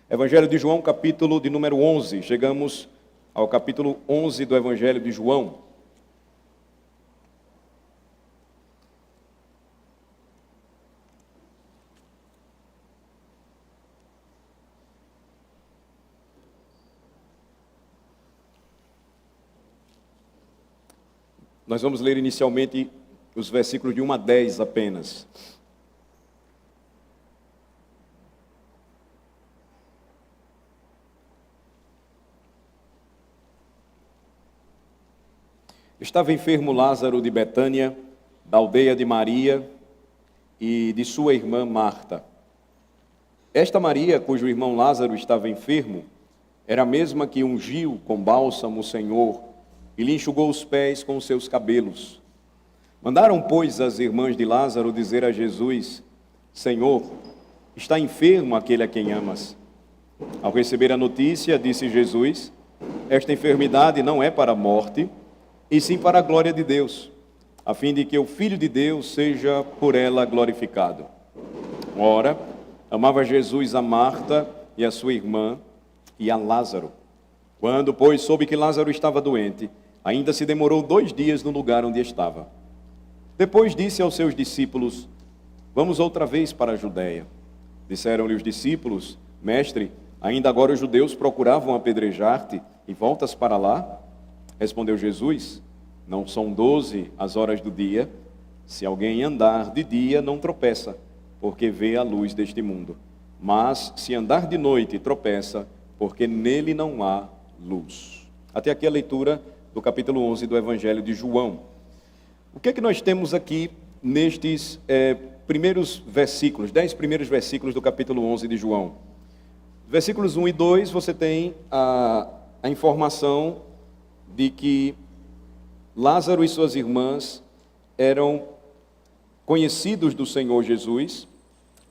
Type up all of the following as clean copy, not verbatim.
Evangelho de João, capítulo de número 11. Chegamos ao capítulo 11 do Evangelho de João. Nós vamos ler inicialmente os versículos de 1 a 10 apenas. Estava enfermo Lázaro de Betânia, da aldeia de Maria e de sua irmã Marta. Esta Maria, cujo irmão Lázaro estava enfermo, era a mesma que ungiu com bálsamo o Senhor e lhe enxugou os pés com os seus cabelos. Mandaram, pois, as irmãs de Lázaro dizer a Jesus: Senhor, está enfermo aquele a quem amas. Ao receber a notícia, disse Jesus: esta enfermidade não é para a morte, e sim para a glória de Deus, a fim de que o Filho de Deus seja por ela glorificado. Ora, amava Jesus a Marta e a sua irmã e a Lázaro. Quando, pois, soube que Lázaro estava doente, ainda se demorou 2 dias no lugar onde estava. Depois disse aos seus discípulos: vamos outra vez para a Judéia. Disseram-lhe os discípulos: Mestre, ainda agora os judeus procuravam apedrejar-te, e voltas para lá? Respondeu Jesus: não são 12 as horas do dia? Se alguém andar de dia, não tropeça, porque vê a luz deste mundo. Mas se andar de noite, tropeça, porque nele não há luz. Até aqui a leitura do capítulo 11 do Evangelho de João. O que é que nós temos aqui nestes primeiros versículos, 10 primeiros versículos do capítulo 11 de João? Versículos 1 e 2, você tem a informação de que Lázaro e suas irmãs eram conhecidos do Senhor Jesus.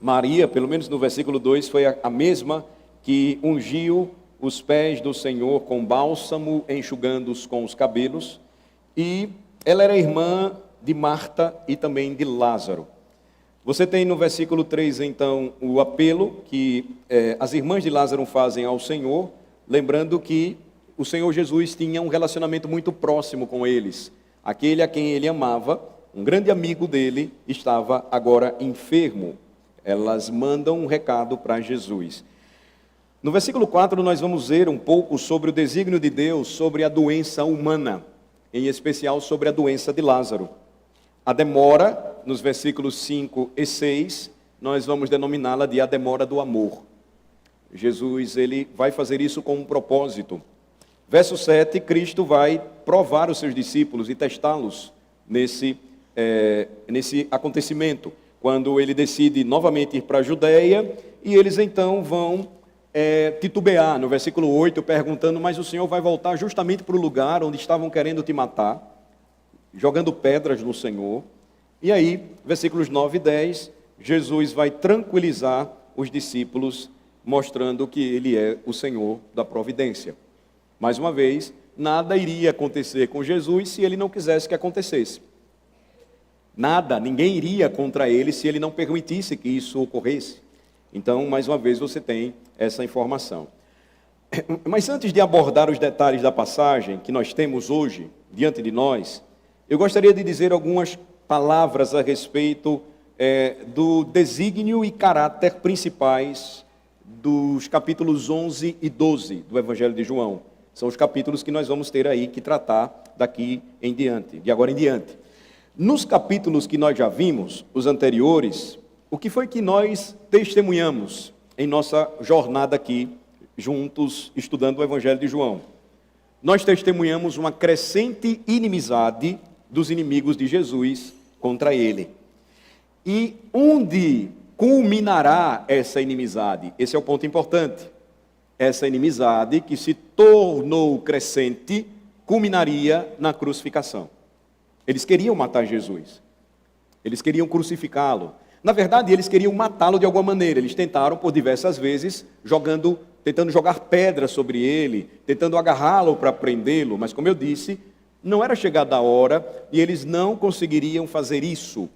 Maria, pelo menos no versículo 2, foi a mesma que ungiu os pés do Senhor com bálsamo, enxugando-os com os cabelos. E ela era irmã de Marta e também de Lázaro. Você tem no versículo 3, então, o apelo que as irmãs de Lázaro fazem ao Senhor, lembrando que o Senhor Jesus tinha um relacionamento muito próximo com eles. Aquele a quem ele amava, um grande amigo dele, estava agora enfermo. Elas mandam um recado para Jesus. No versículo 4, nós vamos ver um pouco sobre o desígnio de Deus sobre a doença humana, em especial sobre a doença de Lázaro. A demora, nos versículos 5 e 6, nós vamos denominá-la de a demora do amor. Jesus, ele vai fazer isso com um propósito. Verso 7, Cristo vai provar os seus discípulos e testá-los nesse acontecimento, quando ele decide novamente ir para a Judéia, e eles então vão titubear, no versículo 8, perguntando: mas o Senhor vai voltar justamente para o lugar onde estavam querendo te matar, jogando pedras no Senhor. E aí, versículos 9 e 10, Jesus vai tranquilizar os discípulos, mostrando que ele é o Senhor da providência. Mais uma vez, nada iria acontecer com Jesus se ele não quisesse que acontecesse. Nada, ninguém iria contra ele se ele não permitisse que isso ocorresse. Então, mais uma vez, você tem essa informação. Mas antes de abordar os detalhes da passagem que nós temos hoje diante de nós, eu gostaria de dizer algumas palavras a respeito do desígnio e caráter principais dos capítulos 11 e 12 do Evangelho de João. São os capítulos que nós vamos ter aí que tratar daqui em diante, de agora em diante. Nos capítulos que nós já vimos, os anteriores, o que foi que nós testemunhamos em nossa jornada aqui, juntos, estudando o Evangelho de João? Nós testemunhamos uma crescente inimizade dos inimigos de Jesus contra ele. E onde culminará essa inimizade? Esse é o ponto importante. Essa inimizade que se tornou crescente, culminaria na crucificação. Eles queriam matar Jesus. Eles queriam crucificá-lo. Na verdade, eles queriam matá-lo de alguma maneira. Eles tentaram por diversas vezes, tentando jogar pedra sobre ele, tentando agarrá-lo para prendê-lo. Mas, como eu disse, não era chegada a hora e eles não conseguiriam fazer isso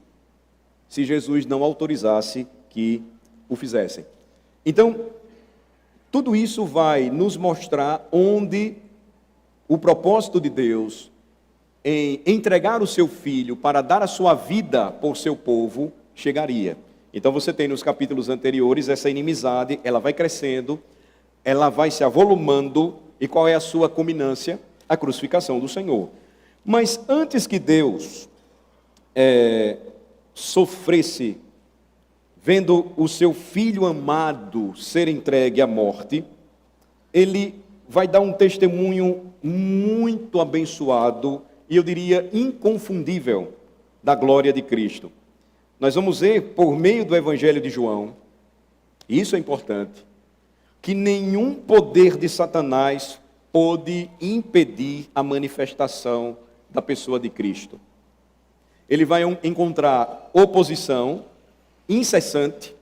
se Jesus não autorizasse que o fizessem. Então, Tudo isso vai nos mostrar onde o propósito de Deus em entregar o seu filho para dar a sua vida por seu povo chegaria. Então você tem nos capítulos anteriores essa inimizade, ela vai crescendo, ela vai se avolumando, e qual é a sua culminância? A crucificação do Senhor. Mas antes que Deus sofresse, vendo o seu filho amado ser entregue à morte, ele vai dar um testemunho muito abençoado, e eu diria inconfundível, da glória de Cristo. Nós vamos ver, por meio do Evangelho de João, e isso é importante, que nenhum poder de Satanás pôde impedir a manifestação da pessoa de Cristo. Ele vai encontrar oposição incessante,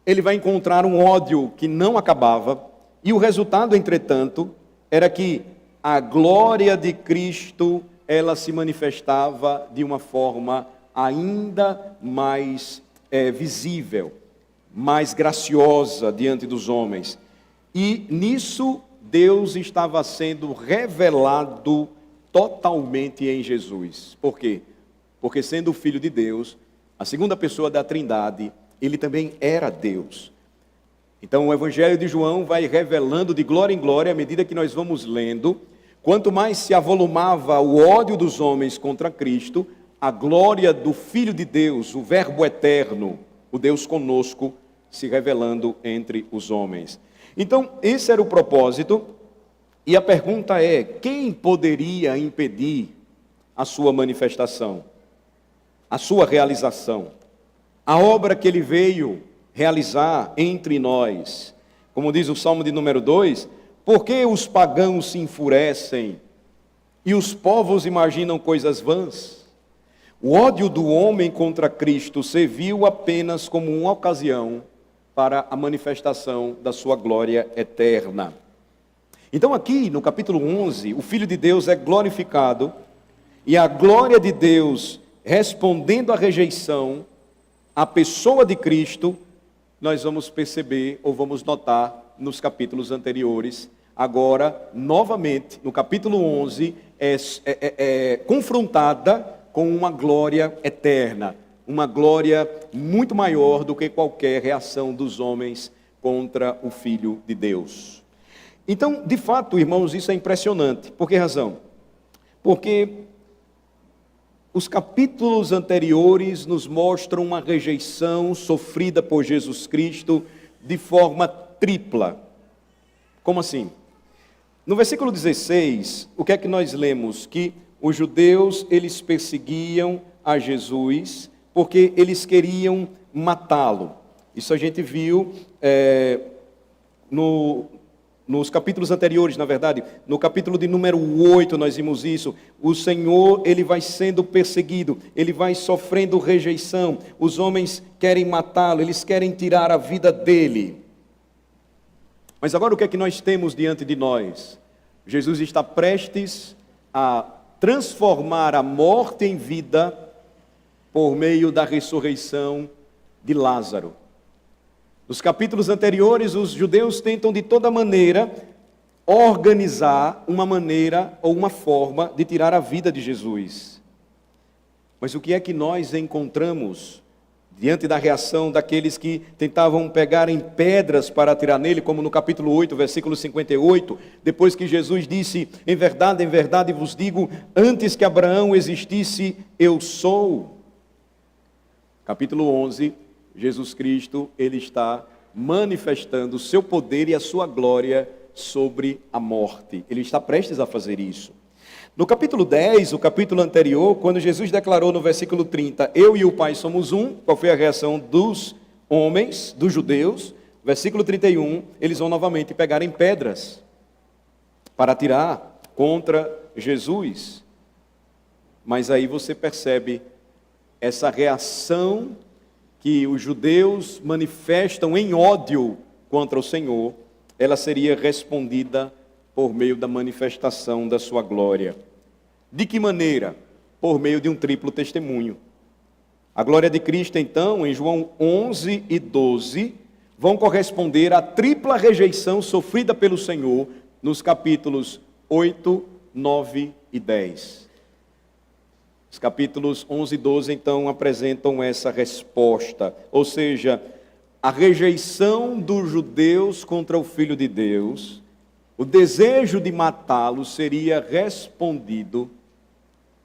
ele vai encontrar um ódio que não acabava, e o resultado, entretanto, era que a glória de Cristo, ela se manifestava de uma forma ainda mais visível, mais graciosa diante dos homens. E nisso Deus estava sendo revelado totalmente em Jesus. Por quê? Porque sendo o Filho de Deus, a segunda pessoa da Trindade, ele também era Deus. Então o Evangelho de João vai revelando de glória em glória à medida que nós vamos lendo. Quanto mais se avolumava o ódio dos homens contra Cristo, a glória do Filho de Deus, o Verbo eterno, o Deus conosco, se revelando entre os homens. Então, esse era o propósito, e a pergunta é: quem poderia impedir a sua manifestação, a sua realização, a obra que ele veio realizar entre nós? Como diz o Salmo de número 2, por que os pagãos se enfurecem e os povos imaginam coisas vãs? O ódio do homem contra Cristo serviu apenas como uma ocasião para a manifestação da sua glória eterna. Então aqui no capítulo 11, o Filho de Deus é glorificado, e a glória de Deus respondendo à rejeição, a pessoa de Cristo, nós vamos perceber ou vamos notar nos capítulos anteriores. Agora, novamente, no capítulo 11, é confrontada com uma glória eterna, uma glória muito maior do que qualquer reação dos homens contra o Filho de Deus. Então, de fato, irmãos, isso é impressionante. Por que razão? Porque os capítulos anteriores nos mostram uma rejeição sofrida por Jesus Cristo de forma tripla. Como assim? No versículo 16, o que é que nós lemos? Que os judeus, eles perseguiam a Jesus porque eles queriam matá-lo. Isso a gente viu nos capítulos anteriores, na verdade. No capítulo de número 8 nós vimos isso. O Senhor, ele vai sendo perseguido, ele vai sofrendo rejeição. Os homens querem matá-lo, eles querem tirar a vida dele. Mas agora o que é que nós temos diante de nós? Jesus está prestes a transformar a morte em vida por meio da ressurreição de Lázaro. Nos capítulos anteriores, os judeus tentam de toda maneira organizar uma maneira ou uma forma de tirar a vida de Jesus. Mas o que é que nós encontramos diante da reação daqueles que tentavam pegar em pedras para atirar nele, como no capítulo 8, versículo 58, depois que Jesus disse: em verdade vos digo, antes que Abraão existisse, eu sou. Capítulo 11, Jesus Cristo, ele está manifestando o seu poder e a sua glória sobre a morte. Ele está prestes a fazer isso. No capítulo 10, o capítulo anterior, quando Jesus declarou no versículo 30, eu e o Pai somos um, qual foi a reação dos homens, dos judeus? Versículo 31, eles vão novamente pegar em pedras para atirar contra Jesus. Mas aí você percebe essa reação que os judeus manifestam em ódio contra o Senhor, ela seria respondida por meio da manifestação da sua glória. De que maneira? Por meio de um triplo testemunho. A glória de Cristo, então, em João 11 e 12, vão corresponder à tripla rejeição sofrida pelo Senhor nos capítulos 8, 9 e 10. Os capítulos 11 e 12, então, apresentam essa resposta, ou seja, a rejeição dos judeus contra o Filho de Deus, o desejo de matá-lo seria respondido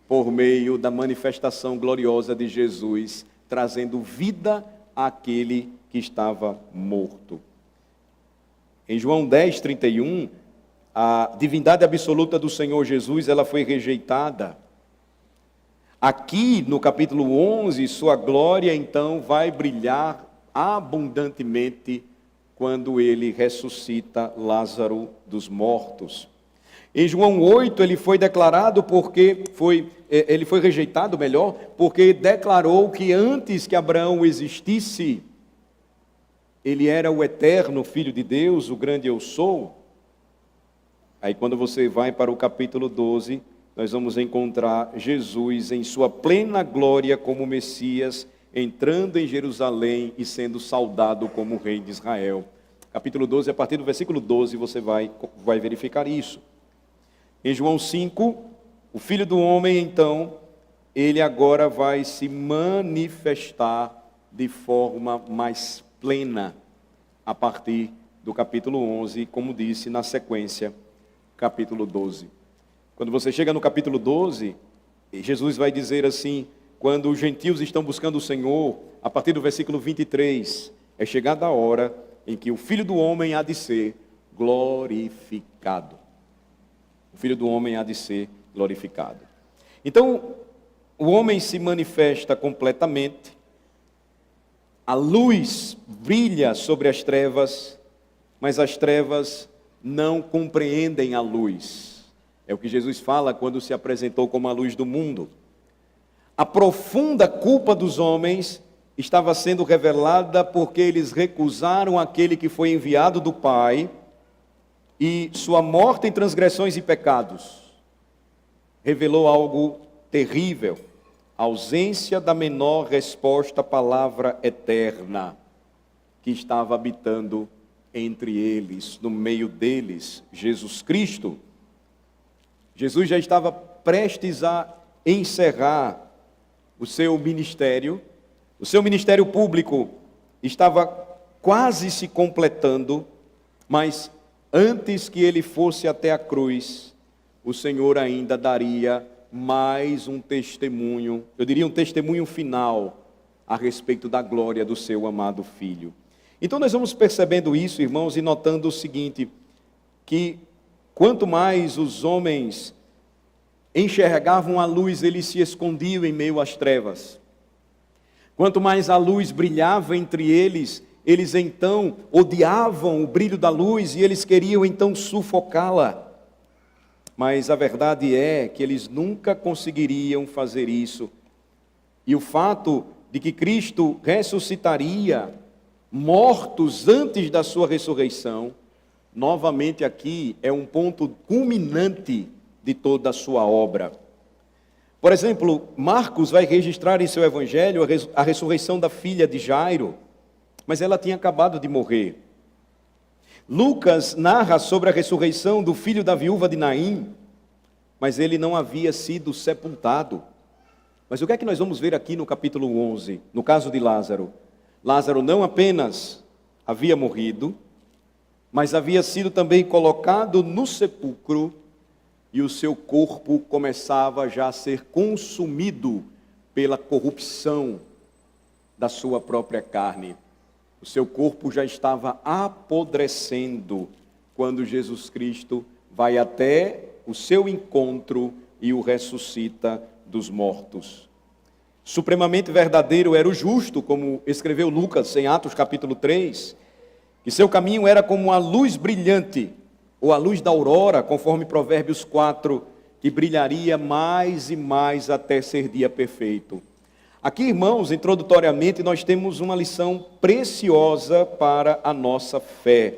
por meio da manifestação gloriosa de Jesus, trazendo vida àquele que estava morto. Em João 10, 31, a divindade absoluta do Senhor Jesus, ela foi rejeitada. Aqui, no capítulo 11, sua glória, então, vai brilhar abundantemente quando ele ressuscita Lázaro dos mortos. Em João 8, ele foi declarado ele foi rejeitado, melhor, porque declarou que antes que Abraão existisse, ele era o eterno Filho de Deus, o grande eu sou. Aí quando você vai para o capítulo 12, nós vamos encontrar Jesus em sua plena glória como Messias, entrando em Jerusalém e sendo saudado como rei de Israel. Capítulo 12, a partir do versículo 12, você vai verificar isso. Em João 5, o Filho do Homem, então, ele agora vai se manifestar de forma mais plena, a partir do capítulo 11, como disse na sequência, capítulo 12. Quando você chega no capítulo 12, Jesus vai dizer assim, quando os gentios estão buscando o Senhor, a partir do versículo 23, é chegada a hora em que o Filho do Homem há de ser glorificado. O Filho do Homem há de ser glorificado. Então, o homem se manifesta completamente, a luz brilha sobre as trevas, mas as trevas não compreendem a luz. É o que Jesus fala quando se apresentou como a luz do mundo. A profunda culpa dos homens estava sendo revelada porque eles recusaram aquele que foi enviado do Pai e sua morte em transgressões e pecados revelou algo terrível, a ausência da menor resposta à palavra eterna que estava habitando entre eles, no meio deles, Jesus Cristo. Jesus já estava prestes a encerrar o seu ministério público estava quase se completando, mas antes que ele fosse até a cruz, o Senhor ainda daria mais um testemunho, eu diria um testemunho final, a respeito da glória do seu amado Filho. Então nós vamos percebendo isso, irmãos, e notando o seguinte, que quanto mais os homens enxergavam a luz, eles se escondiam em meio às trevas. Quanto mais a luz brilhava entre eles, eles então odiavam o brilho da luz e eles queriam então sufocá-la. Mas a verdade é que eles nunca conseguiriam fazer isso. E o fato de que Cristo ressuscitaria mortos antes da sua ressurreição, novamente aqui é um ponto culminante de toda a sua obra. Por exemplo, Marcos vai registrar em seu evangelho a ressurreição da filha de Jairo, mas ela tinha acabado de morrer. Lucas narra sobre a ressurreição do filho da viúva de Naim, mas ele não havia sido sepultado. Mas o que é que nós vamos ver aqui no capítulo 11, no caso de Lázaro? Lázaro não apenas havia morrido, mas havia sido também colocado no sepulcro, e o seu corpo começava já a ser consumido pela corrupção da sua própria carne. O seu corpo já estava apodrecendo quando Jesus Cristo vai até o seu encontro e o ressuscita dos mortos. Supremamente verdadeiro era o justo, como escreveu Lucas em Atos capítulo 3, que seu caminho era como a luz brilhante, ou a luz da aurora, conforme Provérbios 4, que brilharia mais e mais até ser dia perfeito. Aqui, irmãos, introdutoriamente, nós temos uma lição preciosa para a nossa fé.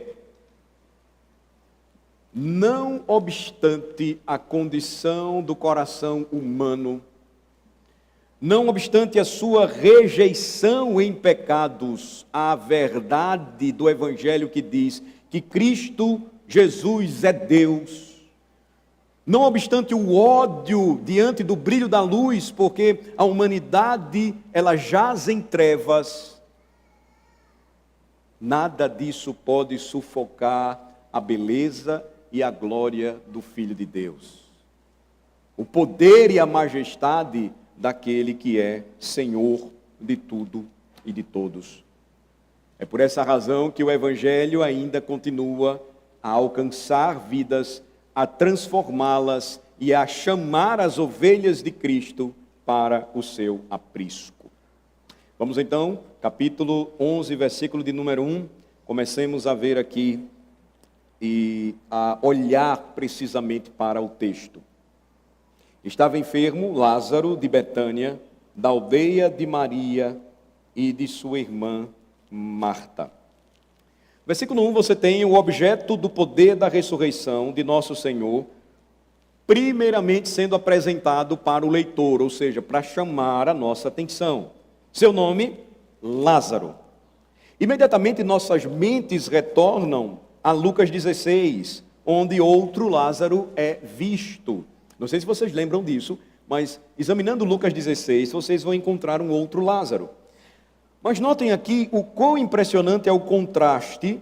Não obstante a condição do coração humano, não obstante a sua rejeição em pecados à verdade do Evangelho que diz que Cristo Jesus é Deus, não obstante o ódio diante do brilho da luz, porque a humanidade ela jaz em trevas, nada disso pode sufocar a beleza e a glória do Filho de Deus, o poder e a majestade daquele que é Senhor de tudo e de todos. É por essa razão que o Evangelho ainda continua a alcançar vidas, a transformá-las e a chamar as ovelhas de Cristo para o seu aprisco. Vamos então, capítulo 11, versículo de número 1, comecemos a ver aqui e a olhar precisamente para o texto. Estava enfermo Lázaro de Betânia, da aldeia de Maria e de sua irmã Marta. Versículo 1, você tem o objeto do poder da ressurreição de nosso Senhor, primeiramente sendo apresentado para o leitor, ou seja, para chamar a nossa atenção. Seu nome, Lázaro. Imediatamente nossas mentes retornam a Lucas 16, onde outro Lázaro é visto. Não sei se vocês lembram disso, mas examinando Lucas 16, vocês vão encontrar um outro Lázaro. Mas notem aqui o quão impressionante é o contraste,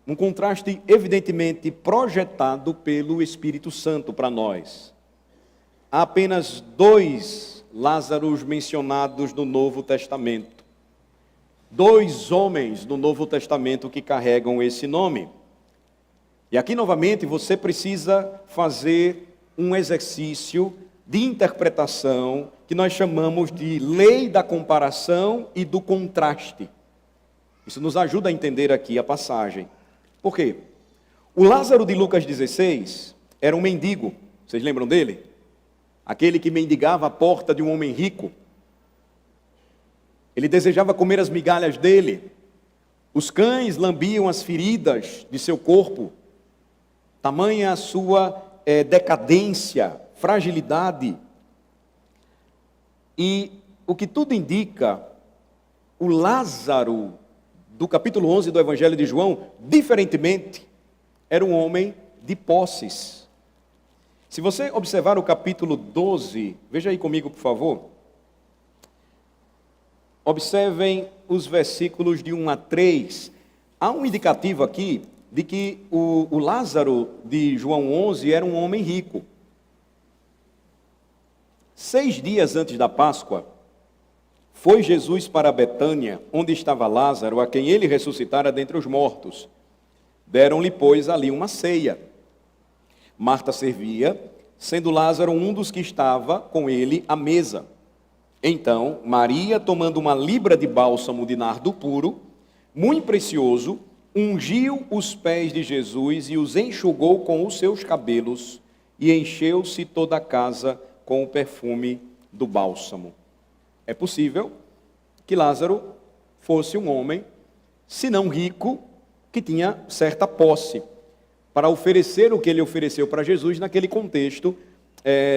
um contraste evidentemente projetado pelo Espírito Santo para nós. Há apenas 2 Lázaros mencionados no Novo Testamento. 2 homens no Novo Testamento que carregam esse nome. E aqui novamente você precisa fazer um exercício de interpretação que nós chamamos de lei da comparação e do contraste. Isso nos ajuda a entender aqui a passagem. Por quê? O Lázaro de Lucas 16 era um mendigo. Vocês lembram dele? Aquele que mendigava à porta de um homem rico. Ele desejava comer as migalhas dele. Os cães lambiam as feridas de seu corpo. Tamanha a sua decadência, fragilidade. E o que tudo indica, o Lázaro do capítulo 11 do Evangelho de João, diferentemente, era um homem de posses. Se você observar o capítulo 12, veja aí comigo, por favor. Observem os versículos de 1 a 3. Há um indicativo aqui de que o Lázaro de João 11 era um homem rico. 6 dias antes da Páscoa, foi Jesus para Betânia, onde estava Lázaro, a quem ele ressuscitara dentre os mortos. Deram-lhe, pois, ali uma ceia. Marta servia, sendo Lázaro um dos que estava com ele à mesa. Então, Maria, tomando uma libra de bálsamo de nardo puro, muito precioso, ungiu os pés de Jesus e os enxugou com os seus cabelos, e encheu-se toda a casa com o perfume do bálsamo. É possível que Lázaro fosse um homem, se não rico, que tinha certa posse, para oferecer o que ele ofereceu para Jesus naquele contexto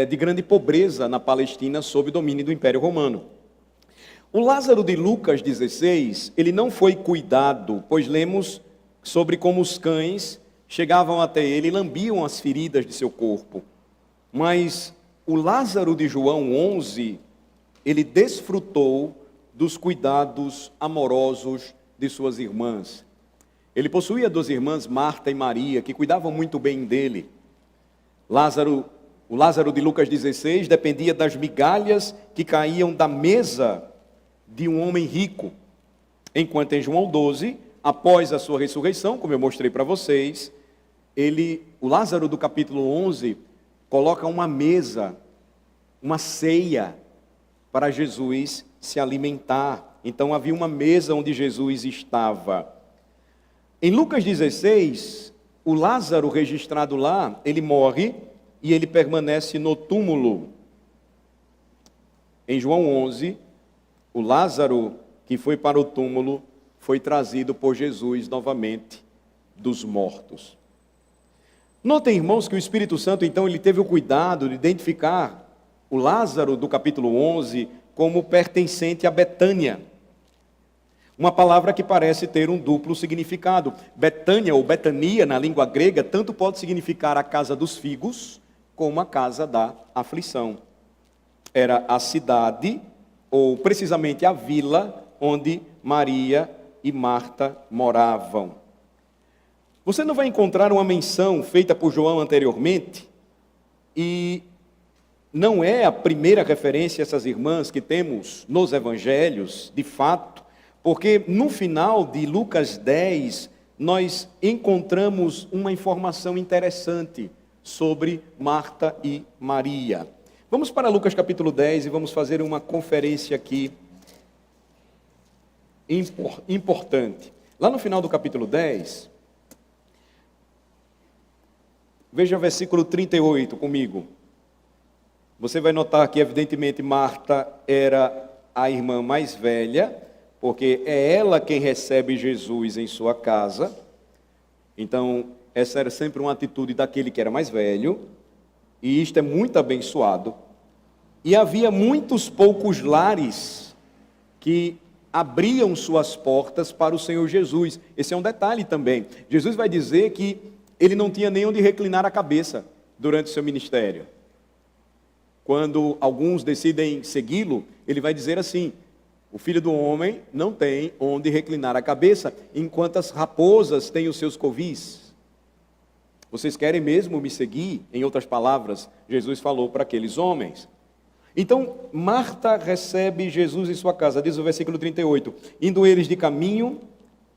de grande pobreza na Palestina, sob o domínio do Império Romano. O Lázaro de Lucas 16, ele não foi cuidado, pois lemos sobre como os cães chegavam até ele e lambiam as feridas de seu corpo. Mas o Lázaro de João 11, ele desfrutou dos cuidados amorosos de suas irmãs. Ele possuía 2 irmãs, Marta e Maria, que cuidavam muito bem dele. O Lázaro de Lucas 16 dependia das migalhas que caíam da mesa de um homem rico. Enquanto em João 12, após a sua ressurreição, como eu mostrei para vocês, o Lázaro do capítulo 11 coloca uma mesa, uma ceia para Jesus se alimentar. Então havia uma mesa onde Jesus estava. Em Lucas 16, o Lázaro registrado lá, ele morre e ele permanece no túmulo. Em João 11, o Lázaro que foi para o túmulo foi trazido por Jesus novamente dos mortos. Notem, irmãos, que o Espírito Santo, então, ele teve o cuidado de identificar o Lázaro do capítulo 11 como pertencente a Betânia. Uma palavra que parece ter um duplo significado. Betânia ou Betania, na língua grega, tanto pode significar a casa dos figos, como a casa da aflição. Era a cidade, ou precisamente a vila, onde Maria e Marta moravam. Você não vai encontrar uma menção feita por João anteriormente, e não é a primeira referência a essas irmãs que temos nos evangelhos, de fato, porque no final de Lucas 10, nós encontramos uma informação interessante sobre Marta e Maria. Vamos para Lucas capítulo 10 e vamos fazer uma conferência aqui importante. Lá no final do capítulo 10, veja o versículo 38 comigo. Você vai notar que, evidentemente, Marta era a irmã mais velha, porque é ela quem recebe Jesus em sua casa. Então, essa era sempre uma atitude daquele que era mais velho, e isto é muito abençoado. E havia muitos poucos lares que abriam suas portas para o Senhor Jesus. Esse é um detalhe também. Jesus vai dizer que ele não tinha nem onde reclinar a cabeça durante o seu ministério. Quando alguns decidem segui-lo, ele vai dizer assim: o Filho do Homem não tem onde reclinar a cabeça, enquanto as raposas têm os seus covis. Vocês querem mesmo me seguir? Em outras palavras, Jesus falou para aqueles homens. Então, Marta recebe Jesus em sua casa, diz o versículo 38. Indo eles de caminho,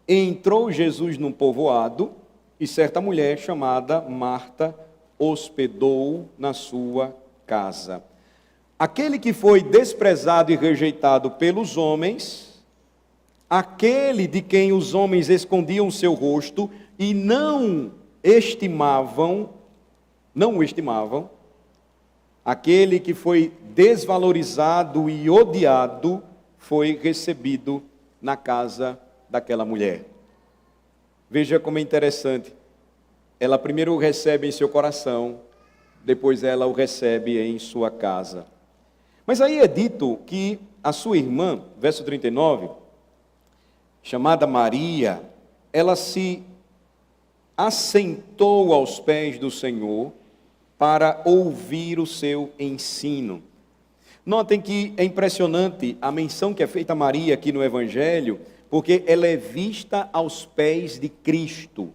entrou Jesus num povoado, e certa mulher chamada Marta hospedou na sua casa. Aquele que foi desprezado e rejeitado pelos homens, aquele de quem os homens escondiam seu rosto e não o estimavam, aquele que foi desvalorizado e odiado, foi recebido na casa daquela mulher. Veja como é interessante. Ela primeiro o recebe em seu coração, depois ela o recebe em sua casa. Mas aí é dito que a sua irmã, verso 39, chamada Maria, ela se assentou aos pés do Senhor para ouvir o seu ensino. Notem que é impressionante a menção que é feita a Maria aqui no Evangelho, porque ela é vista aos pés de Cristo.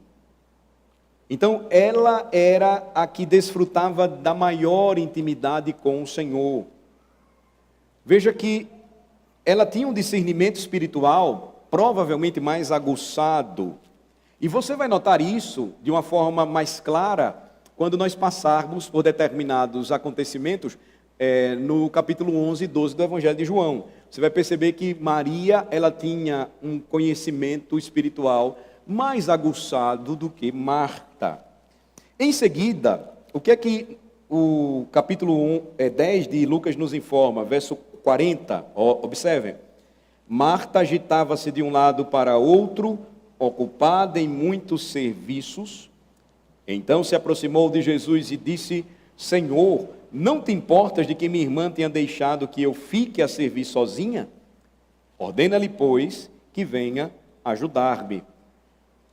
Então, ela era a que desfrutava da maior intimidade com o Senhor. Veja que ela tinha um discernimento espiritual provavelmente mais aguçado. E você vai notar isso de uma forma mais clara quando nós passarmos por determinados acontecimentos no capítulo 11 e 12 do Evangelho de João. Você vai perceber que Maria, ela tinha um conhecimento espiritual mais aguçado do que Marta. Em seguida, o que é que o capítulo 10 de Lucas nos informa? Verso 40, observem. Marta agitava-se de um lado para outro, ocupada em muitos serviços. Então se aproximou de Jesus e disse: Senhor, não te importas de que minha irmã tenha deixado que eu fique a servir sozinha? Ordena-lhe, pois, que venha ajudar-me.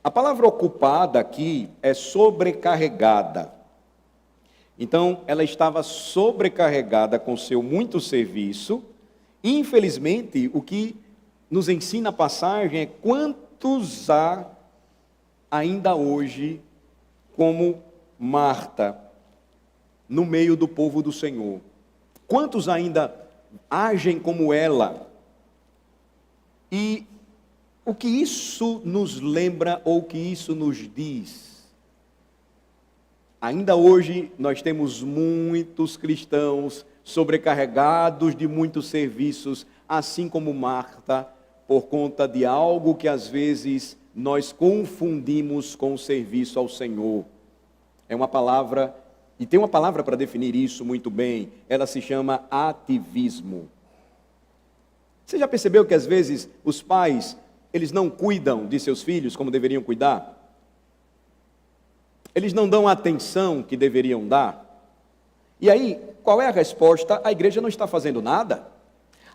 A palavra ocupada aqui é sobrecarregada. Então, ela estava sobrecarregada com seu muito serviço. E, infelizmente, o que nos ensina a passagem é quantos há ainda hoje como Marta no meio do povo do Senhor. Quantos ainda agem como ela? E o que isso nos lembra ou o que isso nos diz? Ainda hoje nós temos muitos cristãos sobrecarregados de muitos serviços, assim como Marta, por conta de algo que às vezes nós confundimos com o serviço ao Senhor. É uma palavra, e tem uma palavra para definir isso muito bem, ela se chama ativismo. Você já percebeu que às vezes os pais, eles não cuidam de seus filhos como deveriam cuidar? Eles não dão a atenção que deveriam dar? E aí, qual é a resposta? A igreja não está fazendo nada.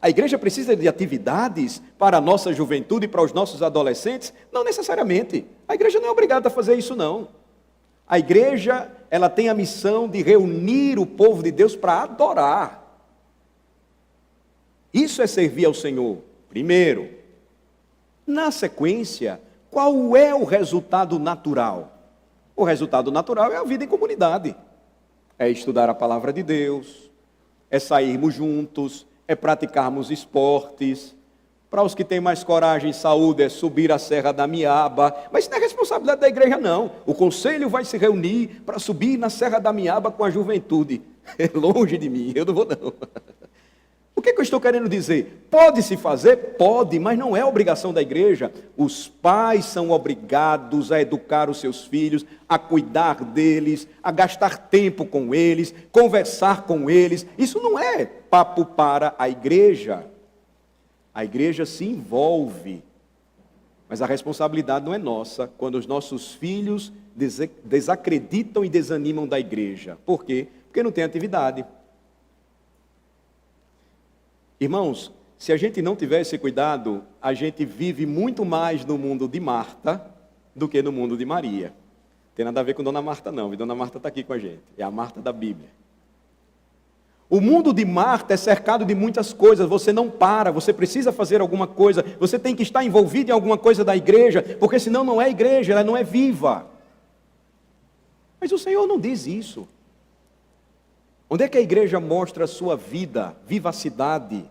A igreja precisa de atividades para a nossa juventude e para os nossos adolescentes? Não necessariamente. A igreja não é obrigada a fazer isso, não. A igreja, ela tem a missão de reunir o povo de Deus para adorar. Isso é servir ao Senhor, primeiro. Na sequência, qual é o resultado natural? O resultado natural é a vida em comunidade. É estudar a palavra de Deus, é sairmos juntos, é praticarmos esportes. Para os que têm mais coragem e saúde, é subir a Serra da Miaba. Mas isso não é responsabilidade da igreja, não. O conselho vai se reunir para subir na Serra da Miaba com a juventude. É longe de mim, eu não vou não. O que eu estou querendo dizer? Pode-se fazer? Pode, mas não é obrigação da igreja. Os pais são obrigados a educar os seus filhos, a cuidar deles, a gastar tempo com eles, conversar com eles. Isso não é papo para a igreja. A igreja se envolve, mas a responsabilidade não é nossa quando os nossos filhos desacreditam e desanimam da igreja. Por quê? Porque não tem atividade. Irmãos, se a gente não tiver esse cuidado, a gente vive muito mais no mundo de Marta do que no mundo de Maria. Não tem nada a ver com Dona Marta não, e Dona Marta está aqui com a gente, é a Marta da Bíblia. O mundo de Marta é cercado de muitas coisas, você não para, você precisa fazer alguma coisa, você tem que estar envolvido em alguma coisa da igreja, porque senão não é igreja, ela não é viva. Mas o Senhor não diz isso. Onde é que a igreja mostra a sua vida, vivacidade?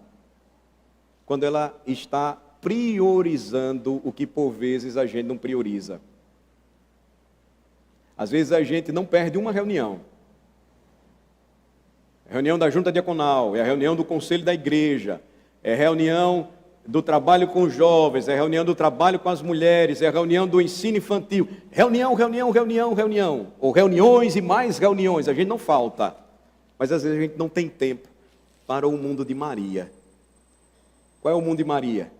Quando ela está priorizando o que por vezes a gente não prioriza. Às vezes a gente não perde uma reunião. É a reunião da junta diaconal, é a reunião do conselho da igreja, é a reunião do trabalho com os jovens, é a reunião do trabalho com as mulheres, é a reunião do ensino infantil. Reunião, ou reuniões e mais reuniões, a gente não falta. Mas às vezes a gente não tem tempo para o mundo de Maria. Qual é o mundo de Maria?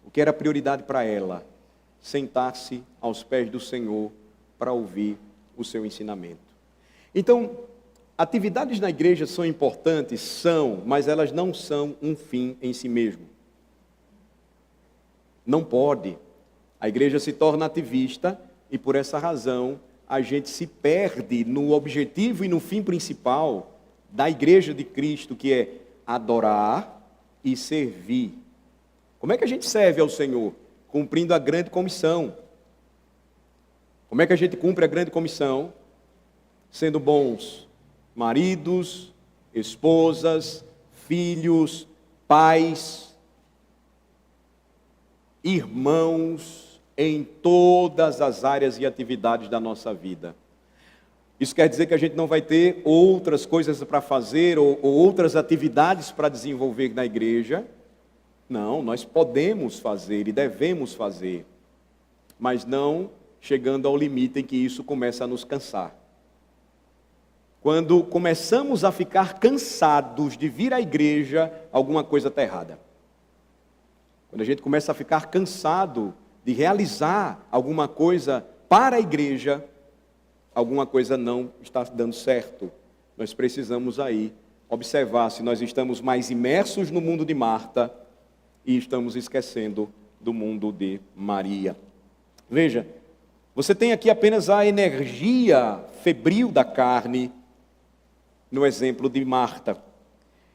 O que era prioridade para ela? Sentar-se aos pés do Senhor para ouvir o seu ensinamento. Então, atividades na igreja são importantes? São, mas elas não são um fim em si mesmo. Não pode. A igreja se torna ativista e por essa razão a gente se perde no objetivo e no fim principal da igreja de Cristo, que é adorar e servir. Como é que a gente serve ao Senhor? Cumprindo a grande comissão. Como é que a gente cumpre a grande comissão? Sendo bons maridos, esposas, filhos, pais, irmãos, em todas as áreas e atividades da nossa vida. Isso quer dizer que a gente não vai ter outras coisas para fazer ou outras atividades para desenvolver na igreja? Não, nós podemos fazer e devemos fazer, mas não chegando ao limite em que isso começa a nos cansar. Quando começamos a ficar cansados de vir à igreja, alguma coisa está errada. Quando a gente começa a ficar cansado de realizar alguma coisa para a igreja, alguma coisa não está dando certo. Nós precisamos aí observar se nós estamos mais imersos no mundo de Marta e estamos esquecendo do mundo de Maria. Veja, você tem aqui apenas a energia febril da carne no exemplo de Marta.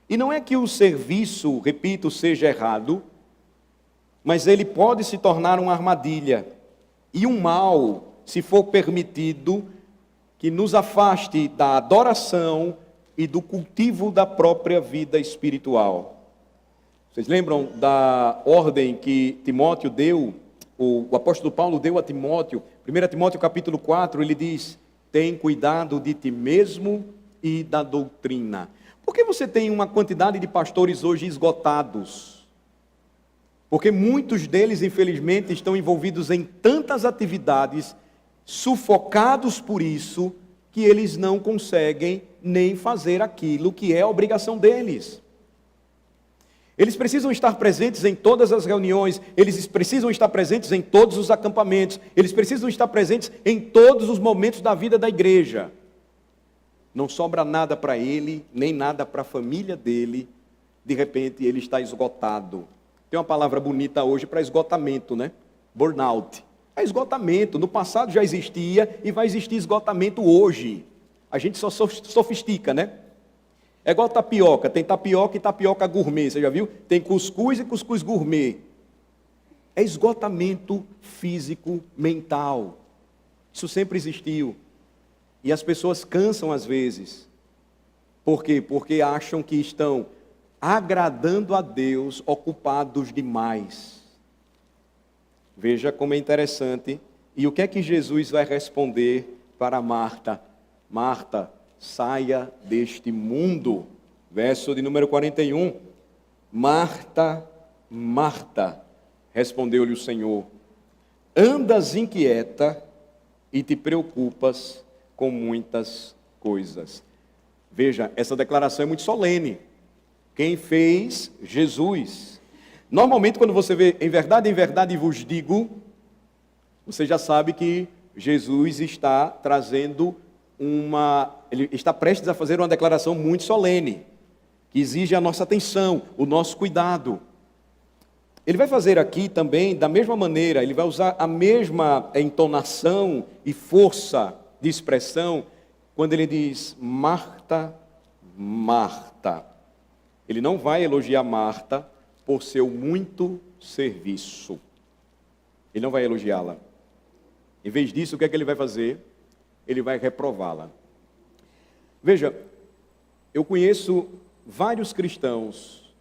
E não é que o serviço, repito, seja errado, mas ele pode se tornar uma armadilha e um mal, se for permitido, que nos afaste da adoração e do cultivo da própria vida espiritual. Vocês lembram da ordem que Timóteo deu, o apóstolo Paulo deu a Timóteo? 1 Timóteo capítulo 4, ele diz: tem cuidado de ti mesmo e da doutrina. Por que você tem uma quantidade de pastores hoje esgotados? Porque muitos deles, infelizmente, estão envolvidos em tantas atividades, sufocados por isso, que eles não conseguem nem fazer aquilo que é a obrigação deles. Eles precisam estar presentes em todas as reuniões, eles precisam estar presentes em todos os acampamentos, eles precisam estar presentes em todos os momentos da vida da igreja. Não sobra nada para ele, nem nada para a família dele, de repente ele está esgotado. Tem uma palavra bonita hoje para esgotamento, né? Burnout. É esgotamento. No passado já existia e vai existir esgotamento hoje. A gente só sofistica, né? É igual tapioca. Tem tapioca e tapioca gourmet. Você já viu? Tem cuscuz e cuscuz gourmet. É esgotamento físico, mental. Isso sempre existiu. E as pessoas cansam às vezes. Por quê? Porque acham que estão agradando a Deus, ocupados demais. Veja como é interessante. E o que é que Jesus vai responder para Marta? Marta, saia deste mundo. Verso de número 41. Marta, Marta, respondeu-lhe o Senhor, andas inquieta e te preocupas com muitas coisas. Veja, essa declaração é muito solene. Quem fez? Jesus. Normalmente, quando você vê em verdade vos digo, você já sabe que Jesus está trazendo ele está prestes a fazer uma declaração muito solene, que exige a nossa atenção, o nosso cuidado. Ele vai fazer aqui também, da mesma maneira, ele vai usar a mesma entonação e força de expressão, quando ele diz, Marta, Marta. Ele não vai elogiar Marta por seu muito serviço. Ele não vai elogiá-la. Em vez disso, o que é que ele vai fazer? Ele vai reprová-la. Veja, eu conheço vários cristãos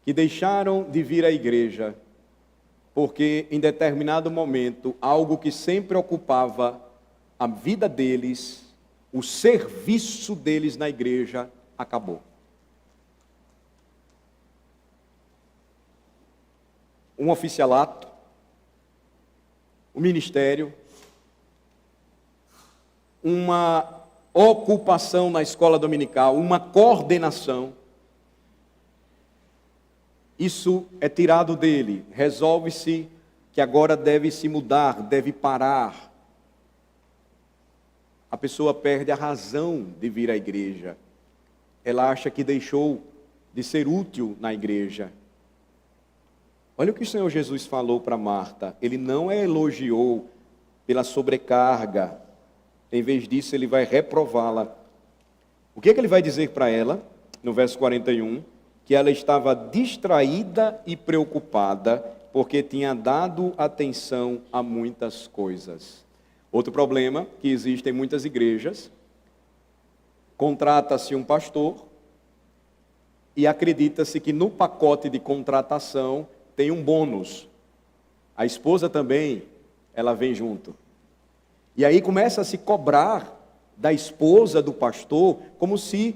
que deixaram de vir à igreja porque em determinado momento, algo que sempre ocupava a vida deles, o serviço deles na igreja, acabou. Um oficialato, um ministério, uma ocupação na escola dominical, uma coordenação. Isso é tirado dele, resolve-se que agora deve se mudar, deve parar. A pessoa perde a razão de vir à igreja. Ela acha que deixou de ser útil na igreja. Olha o que o Senhor Jesus falou para Marta. Ele não a elogiou pela sobrecarga. Em vez disso, ele vai reprová-la. O que é que ele vai dizer para ela? No verso 41, que ela estava distraída e preocupada, porque tinha dado atenção a muitas coisas. Outro problema que existe em muitas igrejas, contrata-se um pastor e acredita-se que no pacote de contratação tem um bônus. A esposa também, ela vem junto. E aí começa a se cobrar da esposa do pastor como se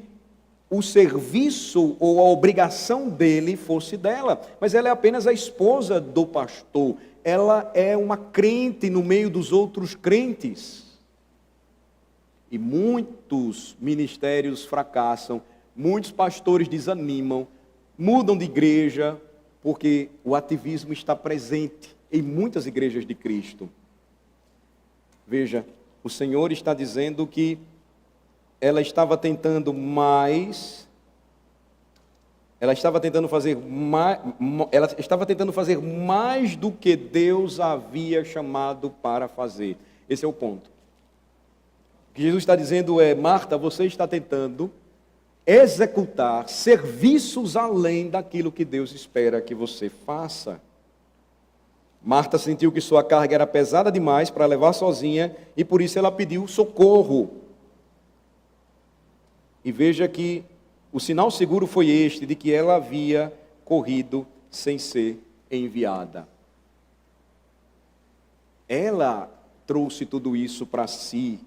o serviço ou a obrigação dele fosse dela. Mas ela é apenas a esposa do pastor. Ela é uma crente no meio dos outros crentes. E muitos ministérios fracassam, muitos pastores desanimam, mudam de igreja, porque o ativismo está presente em muitas igrejas de Cristo. Veja, o Senhor está dizendo que ela estava tentando fazer mais do que Deus havia chamado para fazer. Esse é o ponto. O que Jesus está dizendo é, Marta, você está tentando executar serviços além daquilo que Deus espera que você faça. Marta sentiu que sua carga era pesada demais para levar sozinha e por isso ela pediu socorro. E veja que o sinal seguro foi este, de que ela havia corrido sem ser enviada. Ela trouxe tudo isso para si,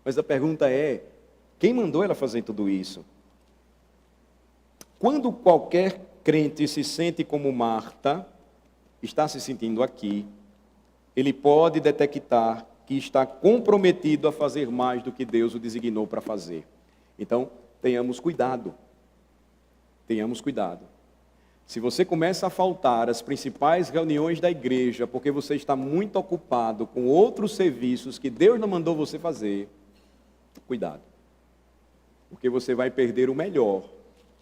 mas a pergunta é, quem mandou ela fazer tudo isso? Quando qualquer crente se sente como Marta, está se sentindo aqui, ele pode detectar que está comprometido a fazer mais do que Deus o designou para fazer. Então, tenhamos cuidado. Tenhamos cuidado. Se você começa a faltar às principais reuniões da igreja, porque você está muito ocupado com outros serviços que Deus não mandou você fazer, cuidado. Porque você vai perder o melhor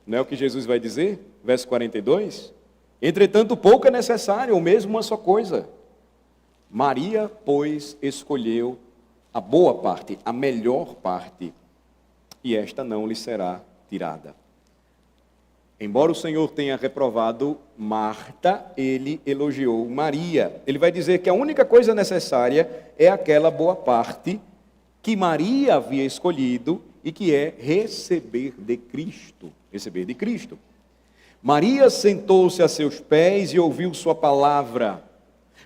Não é o que Jesus vai dizer? Verso 42. Entretanto, pouco é necessário, ou mesmo uma só coisa. Maria, pois, escolheu a boa parte, a melhor parte, e esta não lhe será tirada. Embora o Senhor tenha reprovado Marta, ele elogiou Maria. Ele vai dizer que a única coisa necessária é aquela boa parte que Maria havia escolhido e que é receber de Cristo. Receber de Cristo. Maria sentou-se a seus pés e ouviu sua palavra.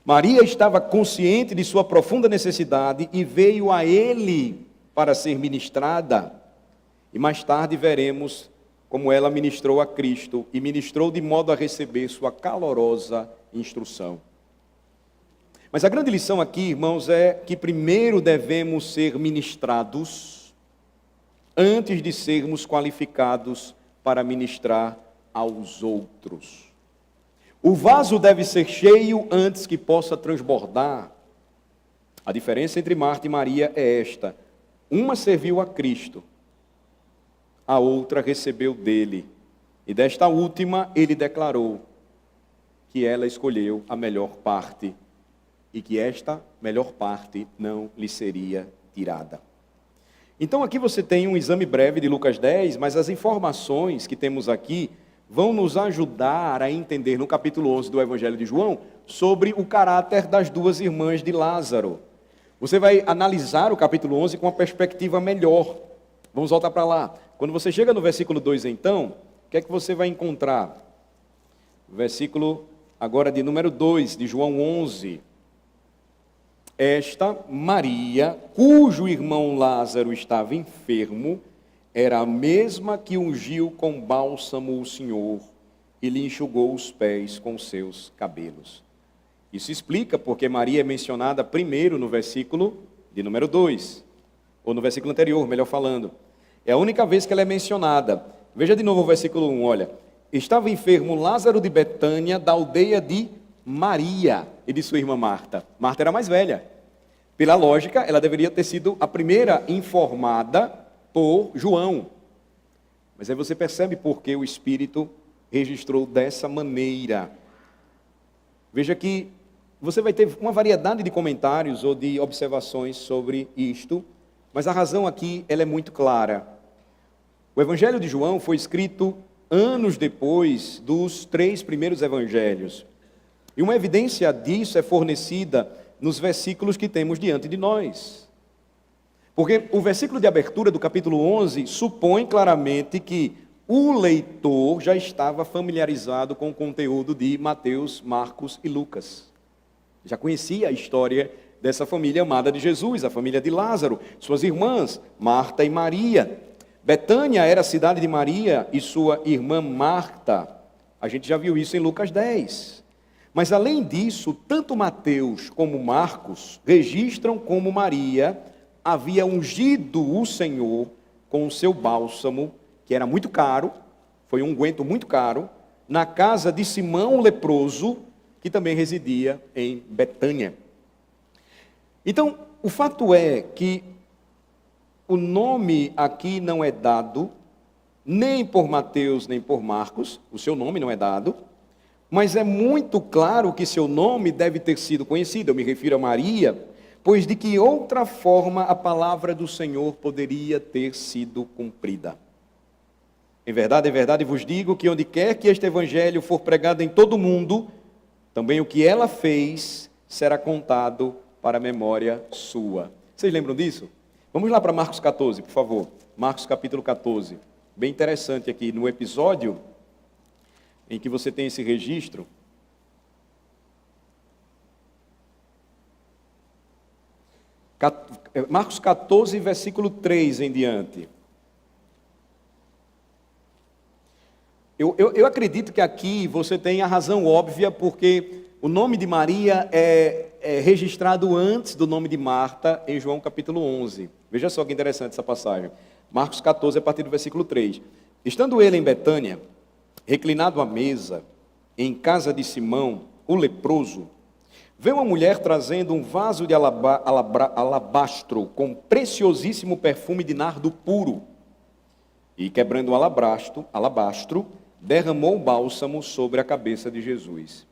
Maria estava consciente de sua profunda necessidade e veio a ele para ser ministrada. E mais tarde veremos como ela ministrou a Cristo e ministrou de modo a receber sua calorosa instrução. Mas a grande lição aqui, irmãos, é que primeiro devemos ser ministrados antes de sermos qualificados para ministrar aos outros. O vaso deve ser cheio antes que possa transbordar. A diferença entre Marta e Maria é esta: uma serviu a Cristo, a outra recebeu dele. E desta última ele declarou que ela escolheu a melhor parte e que esta melhor parte não lhe seria tirada. Então aqui você tem um exame breve de Lucas 10, mas as informações que temos aqui vão nos ajudar a entender no capítulo 11 do Evangelho de João sobre o caráter das duas irmãs de Lázaro. Você vai analisar o capítulo 11 com uma perspectiva melhor. Vamos voltar para lá. Quando você chega no versículo 2, então, o que é que você vai encontrar? Versículo agora de número 2, de João 11. Esta Maria, cujo irmão Lázaro estava enfermo, era a mesma que ungiu com bálsamo o Senhor e lhe enxugou os pés com seus cabelos. Isso explica porque Maria é mencionada primeiro no versículo de número 2, ou no versículo anterior, melhor falando. É a única vez que ela é mencionada. Veja de novo o versículo 1, olha. Estava enfermo Lázaro de Betânia, da aldeia de Maria e de sua irmã Marta. Marta era mais velha. Pela lógica, ela deveria ter sido a primeira informada por João. Mas aí você percebe por que o Espírito registrou dessa maneira. Veja que você vai ter uma variedade de comentários ou de observações sobre isto, mas a razão aqui ela é muito clara. O Evangelho de João foi escrito anos depois dos 3 primeiros evangelhos. E uma evidência disso é fornecida nos versículos que temos diante de nós. Porque o versículo de abertura do capítulo 11 supõe claramente que o leitor já estava familiarizado com o conteúdo de Mateus, Marcos e Lucas. Já conhecia a história dessa família amada de Jesus, a família de Lázaro, suas irmãs, Marta e Maria. Betânia era a cidade de Maria e sua irmã Marta. A gente já viu isso em Lucas 10. Mas além disso, tanto Mateus como Marcos registram como Maria havia ungido o Senhor com o seu bálsamo, que era muito caro, foi um unguento muito caro, na casa de Simão o leproso, que também residia em Betânia. Então, o fato é que o nome aqui não é dado, nem por Mateus, nem por Marcos, o seu nome não é dado, mas é muito claro que seu nome deve ter sido conhecido, eu me refiro a Maria, pois de que outra forma a palavra do Senhor poderia ter sido cumprida. Em verdade vos digo que onde quer que este evangelho for pregado em todo o mundo, também o que ela fez será contado para a memória sua. Vocês lembram disso? Vamos lá para Marcos 14, por favor. Marcos capítulo 14. Bem interessante aqui, no episódio em que você tem esse registro. Marcos 14, versículo 3 em diante. Eu acredito que aqui você tem a razão óbvia, porque o nome de Maria é registrado antes do nome de Marta em João capítulo 11. Veja só que interessante essa passagem. Marcos 14, a partir do versículo 3. Estando ele em Betânia, reclinado à mesa, em casa de Simão, o leproso, veio uma mulher trazendo um vaso de alabastro com preciosíssimo perfume de nardo puro. E quebrando um alabastro, derramou o bálsamo sobre a cabeça de Jesus.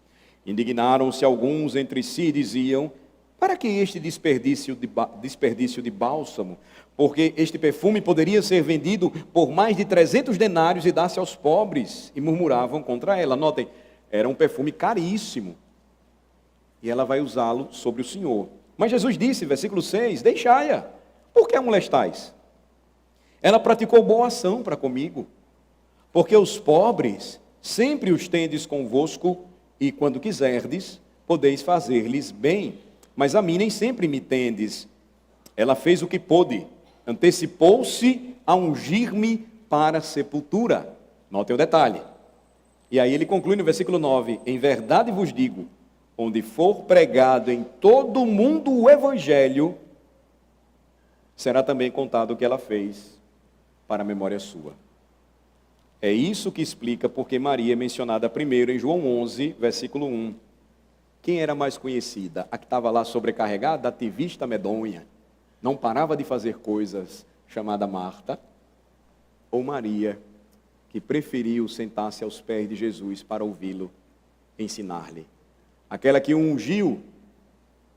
Indignaram-se alguns entre si e diziam: para que este desperdício de bálsamo? Porque este perfume poderia ser vendido por mais de 300 denários e dar-se aos pobres. E murmuravam contra ela. Notem, era um perfume caríssimo. E ela vai usá-lo sobre o Senhor. Mas Jesus disse, versículo 6, deixai-a, por que a molestais? Ela praticou boa ação para comigo, porque os pobres sempre os tendes convosco, e quando quiserdes, podeis fazer-lhes bem, mas a mim nem sempre me tendes. Ela fez o que pôde, antecipou-se a ungir-me para a sepultura. Notem o detalhe. E aí ele conclui no versículo 9, em verdade vos digo, onde for pregado em todo o mundo o evangelho, será também contado o que ela fez para a memória sua. É isso que explica porque Maria é mencionada primeiro em João 11, versículo 1. Quem era mais conhecida? A que estava lá sobrecarregada, ativista medonha, não parava de fazer coisas, chamada Marta, ou Maria, que preferiu sentar-se aos pés de Jesus para ouvi-lo ensinar-lhe. Aquela que o ungiu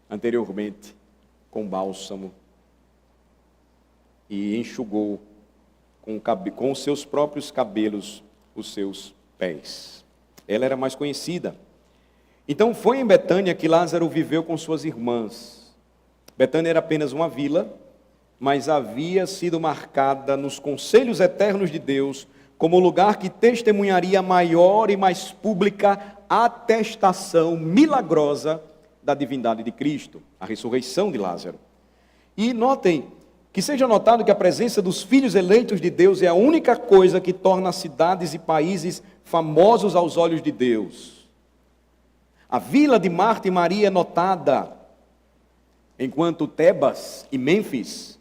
anteriormente com bálsamo e enxugou com os seus próprios cabelos os seus pés. Ela era mais conhecida. Então foi em Betânia que Lázaro viveu com suas irmãs. Betânia era apenas uma vila, mas havia sido marcada nos conselhos eternos de Deus como lugar que testemunharia a maior e mais pública atestação milagrosa da divindade de Cristo, a ressurreição de Lázaro. E notem, que seja notado que a presença dos filhos eleitos de Deus é a única coisa que torna cidades e países famosos aos olhos de Deus. A vila de Marta e Maria é notada, enquanto Tebas e Mênfis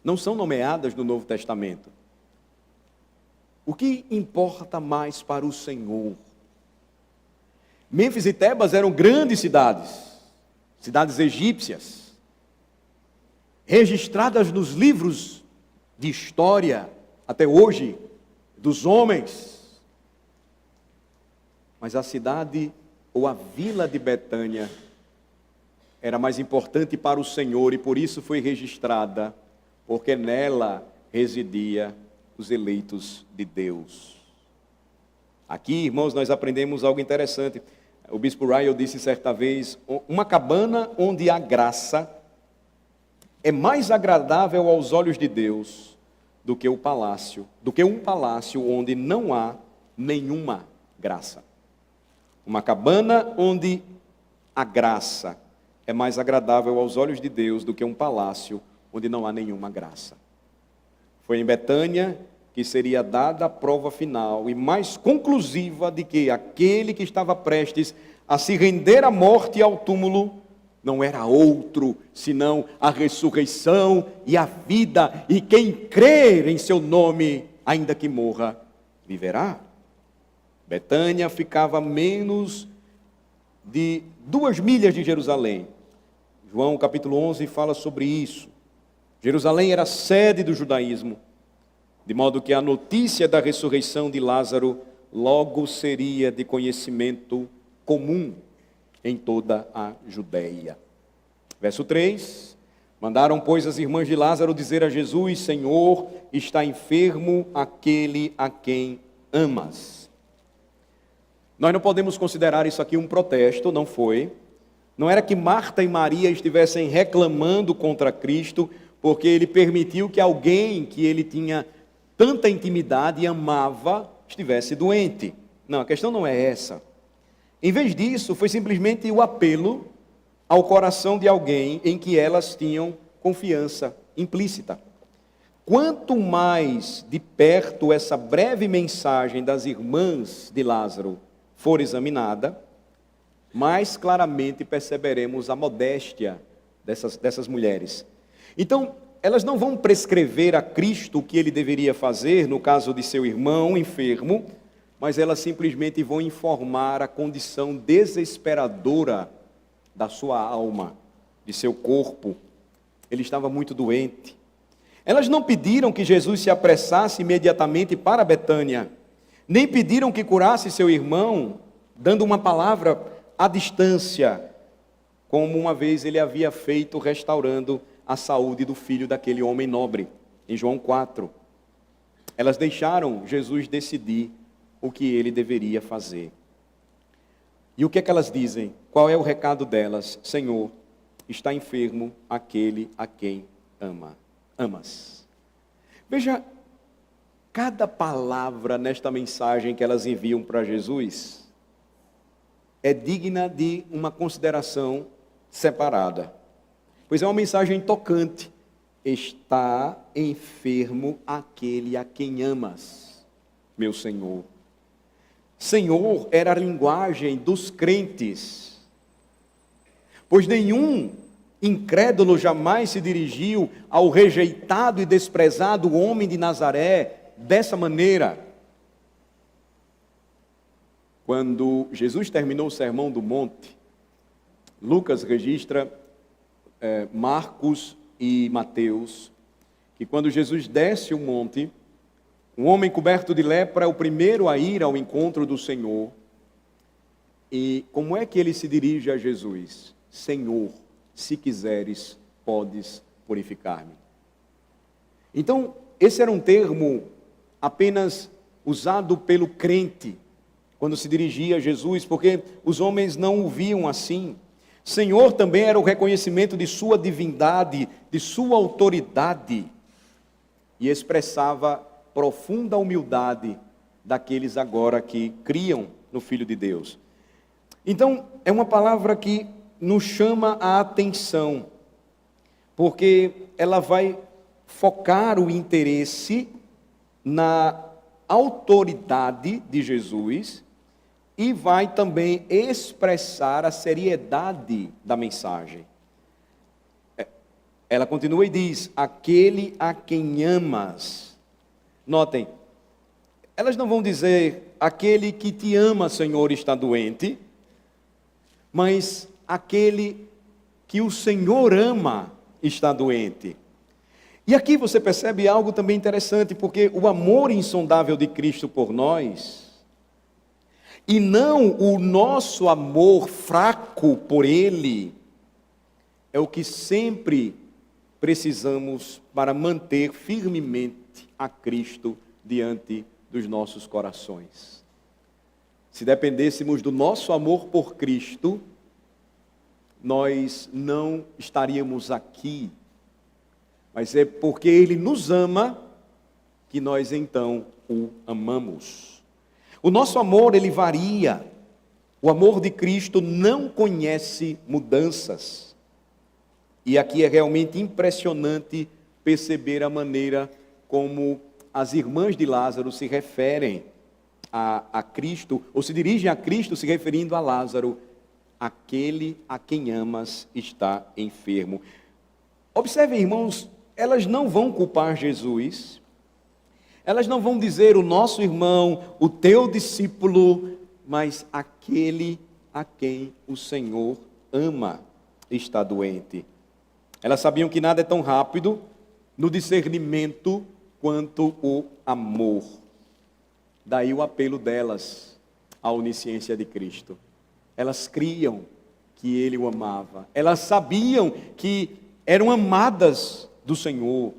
não são nomeadas no Novo Testamento. O que importa mais para o Senhor? Mênfis e Tebas eram grandes cidades egípcias, registradas nos livros de história, até hoje, dos homens. Mas a cidade ou a vila de Betânia era mais importante para o Senhor e por isso foi registrada, porque nela residia os eleitos de Deus. Aqui, irmãos, nós aprendemos algo interessante. O bispo Ryle disse certa vez, uma cabana onde há graça é mais agradável aos olhos de Deus do que um palácio onde não há nenhuma graça. Uma cabana onde a graça é mais agradável aos olhos de Deus do que um palácio onde não há nenhuma graça. Foi em Betânia que seria dada a prova final e mais conclusiva de que aquele que estava prestes a se render à morte e ao túmulo não era outro, senão a ressurreição e a vida, e quem crer em seu nome, ainda que morra, viverá. Betânia ficava a menos de 2 milhas de Jerusalém. João capítulo 11 fala sobre isso. Jerusalém era a sede do judaísmo, de modo que a notícia da ressurreição de Lázaro logo seria de conhecimento comum em toda a Judeia. Verso 3, mandaram, pois, as irmãs de Lázaro dizer a Jesus, Senhor, está enfermo aquele a quem amas. Nós não podemos considerar isso aqui um protesto, não foi. Não era que Marta e Maria estivessem reclamando contra Cristo, porque ele permitiu que alguém que ele tinha tanta intimidade e amava, estivesse doente. Não, a questão não é essa. Em vez disso, foi simplesmente o apelo ao coração de alguém em que elas tinham confiança implícita. Quanto mais de perto essa breve mensagem das irmãs de Lázaro for examinada, mais claramente perceberemos a modéstia dessas mulheres. Então, elas não vão prescrever a Cristo o que ele deveria fazer no caso de seu irmão enfermo, mas elas simplesmente vão informar a condição desesperadora da sua alma, de seu corpo. Ele estava muito doente. Elas não pediram que Jesus se apressasse imediatamente para Betânia, nem pediram que curasse seu irmão, dando uma palavra à distância, como uma vez ele havia feito restaurando a saúde do filho daquele homem nobre, em João 4. Elas deixaram Jesus decidir o que ele deveria fazer. E o que é que elas dizem? Qual é o recado delas? Senhor, está enfermo aquele a quem amas. Veja, cada palavra nesta mensagem que elas enviam para Jesus é digna de uma consideração separada. Pois é uma mensagem tocante. Está enfermo aquele a quem amas, meu Senhor. Senhor era a linguagem dos crentes, pois nenhum incrédulo jamais se dirigiu ao rejeitado e desprezado homem de Nazaré dessa maneira. Quando Jesus terminou o Sermão do Monte, Lucas registra, Marcos e Mateus, que quando Jesus desce o monte, um homem coberto de lepra é o primeiro a ir ao encontro do Senhor. E como é que ele se dirige a Jesus? Senhor, se quiseres, podes purificar-me. Então, esse era um termo apenas usado pelo crente, quando se dirigia a Jesus, porque os homens não o viam assim. Senhor também era o reconhecimento de sua divindade, de sua autoridade, e expressava profunda humildade daqueles agora que criam no Filho de Deus. Então, é uma palavra que nos chama a atenção, porque ela vai focar o interesse na autoridade de Jesus e vai também expressar a seriedade da mensagem. Ela continua e diz, aquele a quem amas. Notem, elas não vão dizer, aquele que te ama, Senhor, está doente, mas aquele que o Senhor ama está doente. E aqui você percebe algo também interessante, porque o amor insondável de Cristo por nós, e não o nosso amor fraco por Ele, é o que sempre precisamos para manter firmemente a Cristo diante dos nossos corações. Se dependêssemos do nosso amor por Cristo, nós não estaríamos aqui, mas é porque Ele nos ama que nós então o amamos. O nosso amor, ele varia. O amor de Cristo não conhece mudanças. E aqui é realmente impressionante perceber a maneira como as irmãs de Lázaro se referem a Cristo, ou se dirigem a Cristo se referindo a Lázaro. Aquele a quem amas está enfermo. Observem, irmãos, elas não vão culpar Jesus, elas não vão dizer o nosso irmão, o teu discípulo, mas aquele a quem o Senhor ama está doente. Elas sabiam que nada é tão rápido no discernimento quanto o amor. Daí o apelo delas à onisciência de Cristo. Elas criam que Ele o amava. Elas sabiam que eram amadas do Senhor.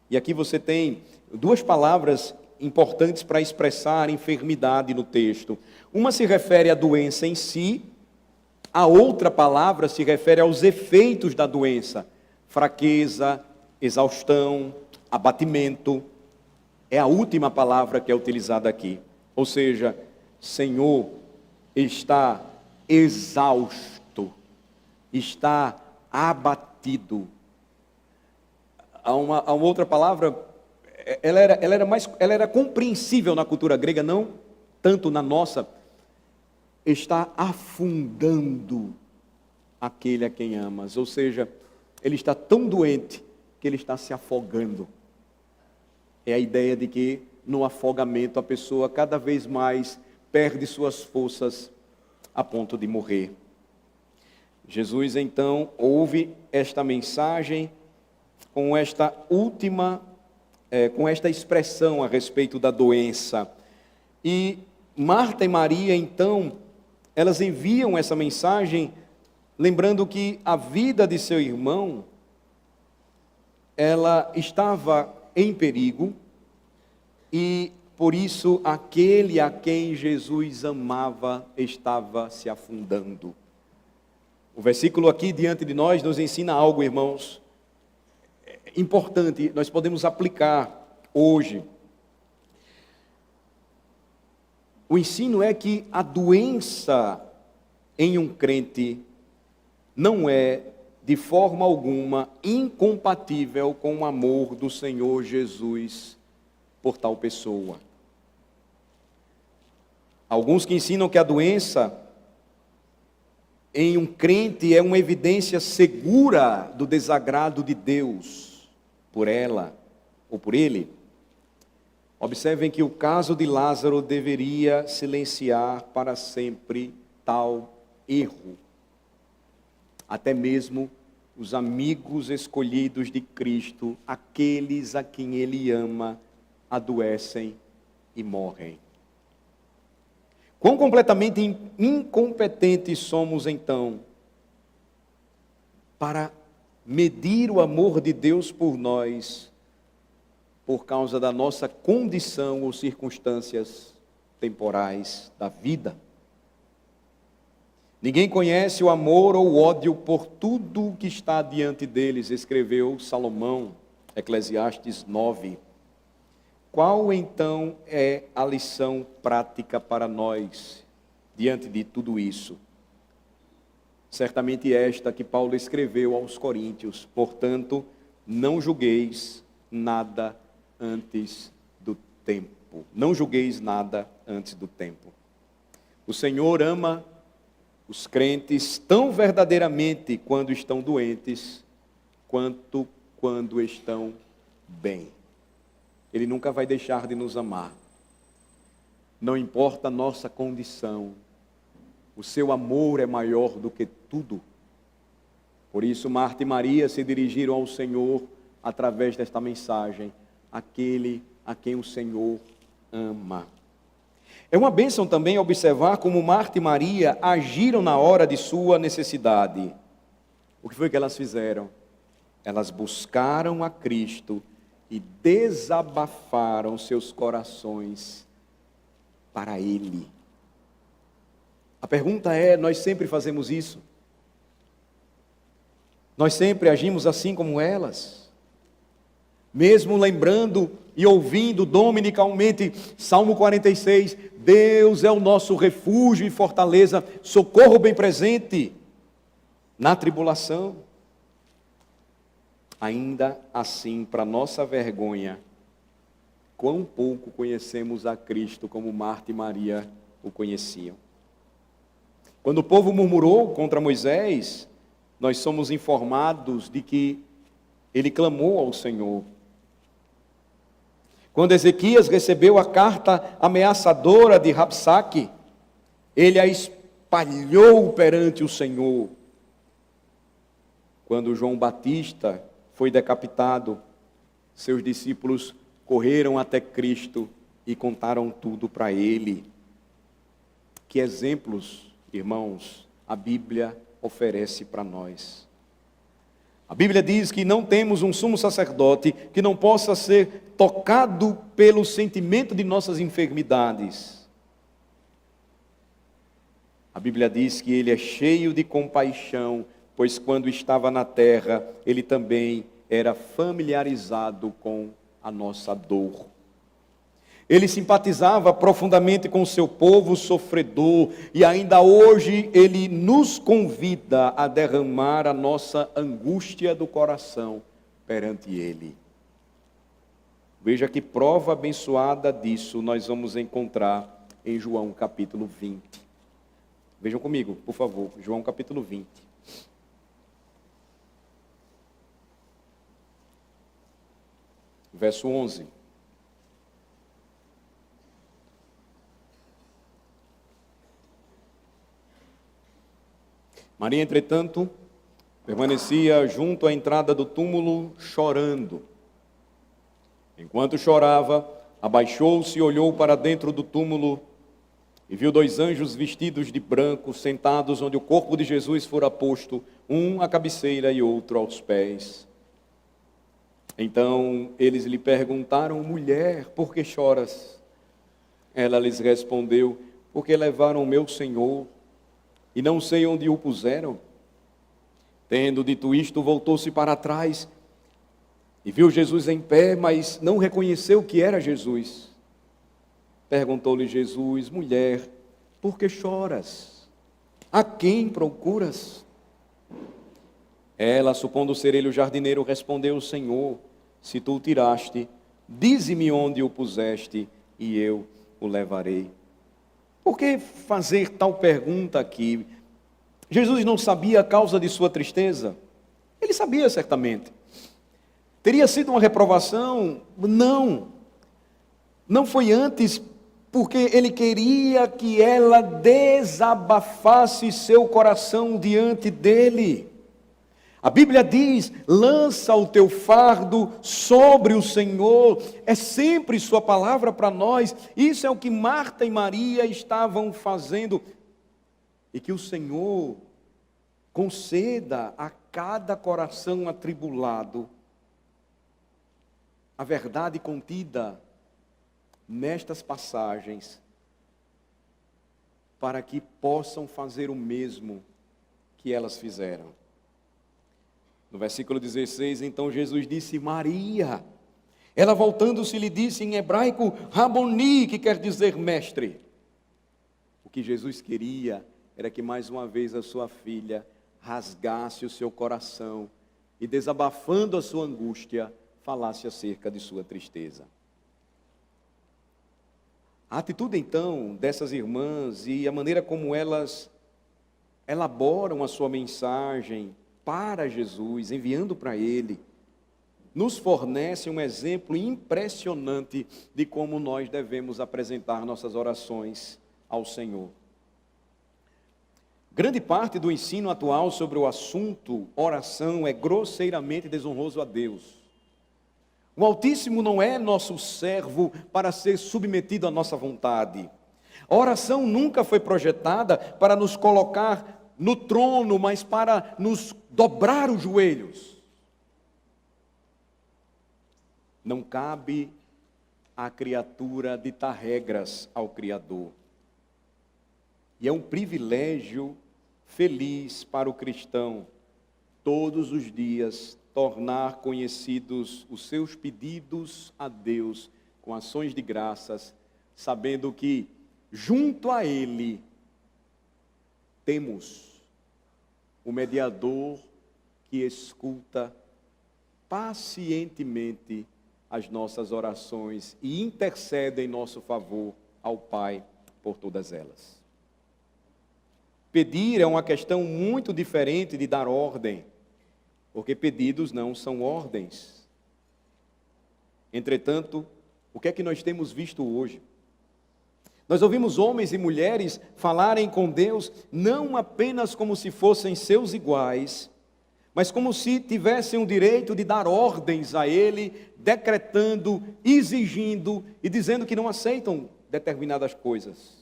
E aqui você tem duas palavras importantes para expressar enfermidade no texto. Uma se refere à doença em si, a outra palavra se refere aos efeitos da doença. Fraqueza, exaustão, abatimento. É a última palavra que é utilizada aqui. Ou seja, Senhor está exausto, está abatido. Há uma outra palavra, ela era compreensível na cultura grega, não tanto na nossa. Está afundando aquele a quem amas, ou seja, ele está tão doente que ele está se afogando. É a ideia de que no afogamento a pessoa cada vez mais perde suas forças a ponto de morrer. Jesus então ouve esta mensagem com esta com esta expressão a respeito da doença. E Marta e Maria, então, elas enviam essa mensagem, lembrando que a vida de seu irmão, ela estava em perigo, e por isso aquele a quem Jesus amava estava se afundando. O versículo aqui diante de nós nos ensina algo, irmãos, importante, nós podemos aplicar hoje. O ensino é que a doença em um crente não é, de forma alguma, incompatível com o amor do Senhor Jesus por tal pessoa. Alguns que ensinam que a doença em um crente é uma evidência segura do desagrado de Deus por ela ou por ele. Observem que o caso de Lázaro deveria silenciar para sempre tal erro. Até mesmo os amigos escolhidos de Cristo, aqueles a quem Ele ama, adoecem e morrem. Quão completamente incompetentes somos então para medir o amor de Deus por nós, por causa da nossa condição ou circunstâncias temporais da vida. Ninguém conhece o amor ou o ódio por tudo o que está diante deles, escreveu Salomão, Eclesiastes 9. Qual então é a lição prática para nós diante de tudo isso? Certamente esta que Paulo escreveu aos Coríntios: portanto, não julgueis nada antes do tempo. Não julgueis nada antes do tempo. O Senhor ama os crentes tão verdadeiramente quando estão doentes, quanto quando estão bem. Ele nunca vai deixar de nos amar. Não importa a nossa condição, o seu amor é maior do que tudo. Por isso, Marta e Maria se dirigiram ao Senhor através desta mensagem: aquele a quem o Senhor ama. É uma bênção também observar como Marta e Maria agiram na hora de sua necessidade. O que foi que elas fizeram? Elas buscaram a Cristo e desabafaram seus corações para Ele. A pergunta é: nós sempre fazemos isso? Nós sempre agimos assim como elas? Mesmo lembrando e ouvindo dominicalmente Salmo 46, Deus é o nosso refúgio e fortaleza, socorro bem presente na tribulação. Ainda assim, para nossa vergonha, quão pouco conhecemos a Cristo como Marta e Maria o conheciam. Quando o povo murmurou contra Moisés, nós somos informados de que ele clamou ao Senhor. Quando Ezequias recebeu a carta ameaçadora de Rabsaque, ele a espalhou perante o Senhor. Quando João Batista foi decapitado, seus discípulos correram até Cristo e contaram tudo para ele. Que exemplos, irmãos, a Bíblia oferece para nós. A Bíblia diz que não temos um sumo sacerdote que não possa ser tocado pelo sentimento de nossas enfermidades. A Bíblia diz que ele é cheio de compaixão, pois quando estava na terra, ele também era familiarizado com a nossa dor. Ele simpatizava profundamente com o seu povo sofredor, e ainda hoje ele nos convida a derramar a nossa angústia do coração perante ele. Veja que prova abençoada disso nós vamos encontrar em João capítulo 20. Vejam comigo, por favor, João capítulo 20. Verso 11. Maria, entretanto, permanecia junto à entrada do túmulo chorando. Enquanto chorava, abaixou-se e olhou para dentro do túmulo e viu 2 anjos vestidos de branco sentados onde o corpo de Jesus fora posto, um à cabeceira e outro aos pés. Então eles lhe perguntaram: mulher, por que choras? Ela lhes respondeu: porque levaram o meu Senhor e não sei onde o puseram. Tendo dito isto, voltou-se para trás e viu Jesus em pé, mas não reconheceu que era Jesus. Perguntou-lhe Jesus: mulher, por que choras? A quem procuras? Ela, supondo ser ele o jardineiro, respondeu: Senhor, se tu o tiraste, dize-me onde o puseste e eu o levarei. Por que fazer tal pergunta aqui? Jesus não sabia a causa de sua tristeza? Ele sabia certamente. Teria sido uma reprovação? Não. Não foi antes porque ele queria que ela desabafasse seu coração diante dele. A Bíblia diz: lança o teu fardo sobre o Senhor. É sempre sua palavra para nós. Isso é o que Marta e Maria estavam fazendo. E que o Senhor conceda a cada coração atribulado a verdade contida nestas passagens, para que possam fazer o mesmo que elas fizeram. No versículo 16, então Jesus disse: Maria. Ela, voltando-se, lhe disse em hebraico Raboni, que quer dizer mestre. O que Jesus queria era que mais uma vez a sua filha rasgasse o seu coração e, desabafando a sua angústia, falasse acerca de sua tristeza. A atitude então dessas irmãs e a maneira como elas elaboram a sua mensagem para Jesus, enviando para Ele, nos fornece um exemplo impressionante de como nós devemos apresentar nossas orações ao Senhor. Grande parte do ensino atual sobre o assunto oração é grosseiramente desonroso a Deus. O Altíssimo não é nosso servo para ser submetido à nossa vontade. A oração nunca foi projetada para nos colocar no trono, mas para nos dobrar os joelhos. Não cabe à criatura ditar regras ao Criador. E é um privilégio feliz para o cristão, todos os dias, tornar conhecidos os seus pedidos a Deus com ações de graças, sabendo que junto a Ele temos o mediador que escuta pacientemente as nossas orações e intercede em nosso favor ao Pai por todas elas. Pedir é uma questão muito diferente de dar ordem, porque pedidos não são ordens. Entretanto, o que é que nós temos visto hoje? Nós ouvimos homens e mulheres falarem com Deus não apenas como se fossem seus iguais, mas como se tivessem o direito de dar ordens a Ele, decretando, exigindo e dizendo que não aceitam determinadas coisas.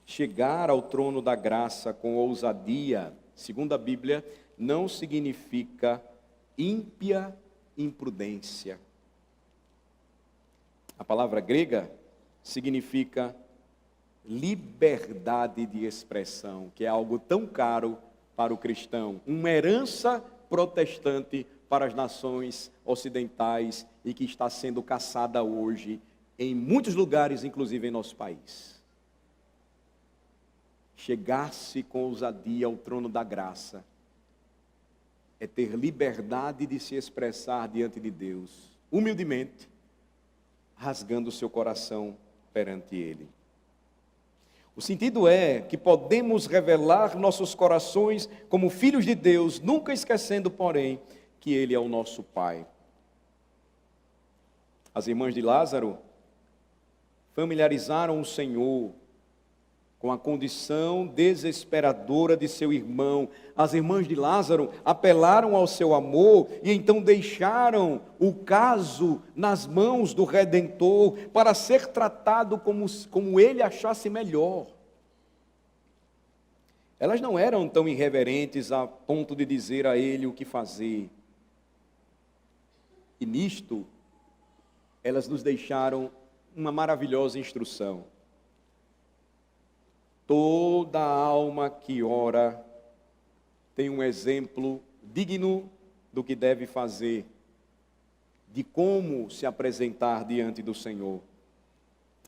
Chegar ao trono da graça com ousadia, segundo a Bíblia, não significa ímpia imprudência. A palavra grega significa liberdade de expressão, que é algo tão caro para o cristão, uma herança protestante para as nações ocidentais e que está sendo caçada hoje em muitos lugares, inclusive em nosso país. Chegar-se com ousadia ao trono da graça é ter liberdade de se expressar diante de Deus, humildemente, rasgando o seu coração perante Ele. O sentido é que podemos revelar nossos corações como filhos de Deus, nunca esquecendo, porém, que Ele é o nosso Pai. As irmãs de Lázaro familiarizaram o Senhor com a condição desesperadora de seu irmão. As irmãs de Lázaro apelaram ao seu amor e então deixaram o caso nas mãos do Redentor para ser tratado como ele achasse melhor. Elas não eram tão irreverentes a ponto de dizer a ele o que fazer. E nisto, elas nos deixaram uma maravilhosa instrução. Toda alma que ora tem um exemplo digno do que deve fazer, de como se apresentar diante do Senhor.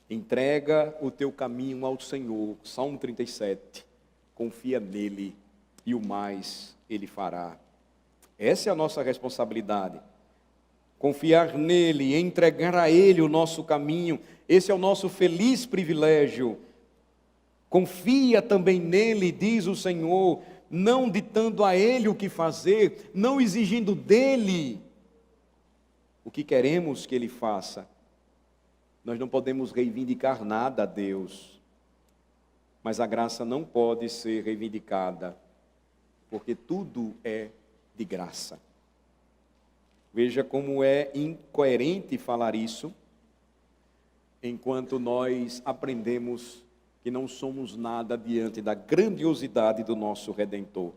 Entrega o teu caminho ao Senhor, Salmo 37, confia nele e o mais ele fará. Essa é a nossa responsabilidade. Confiar nele, entregar a ele o nosso caminho, esse é o nosso feliz privilégio. Confia também nele, diz o Senhor, não ditando a ele o que fazer, não exigindo dele o que queremos que ele faça. Nós não podemos reivindicar nada a Deus, mas a graça não pode ser reivindicada, porque tudo é de graça. Veja como é incoerente falar isso, enquanto nós aprendemos que não somos nada diante da grandiosidade do nosso Redentor.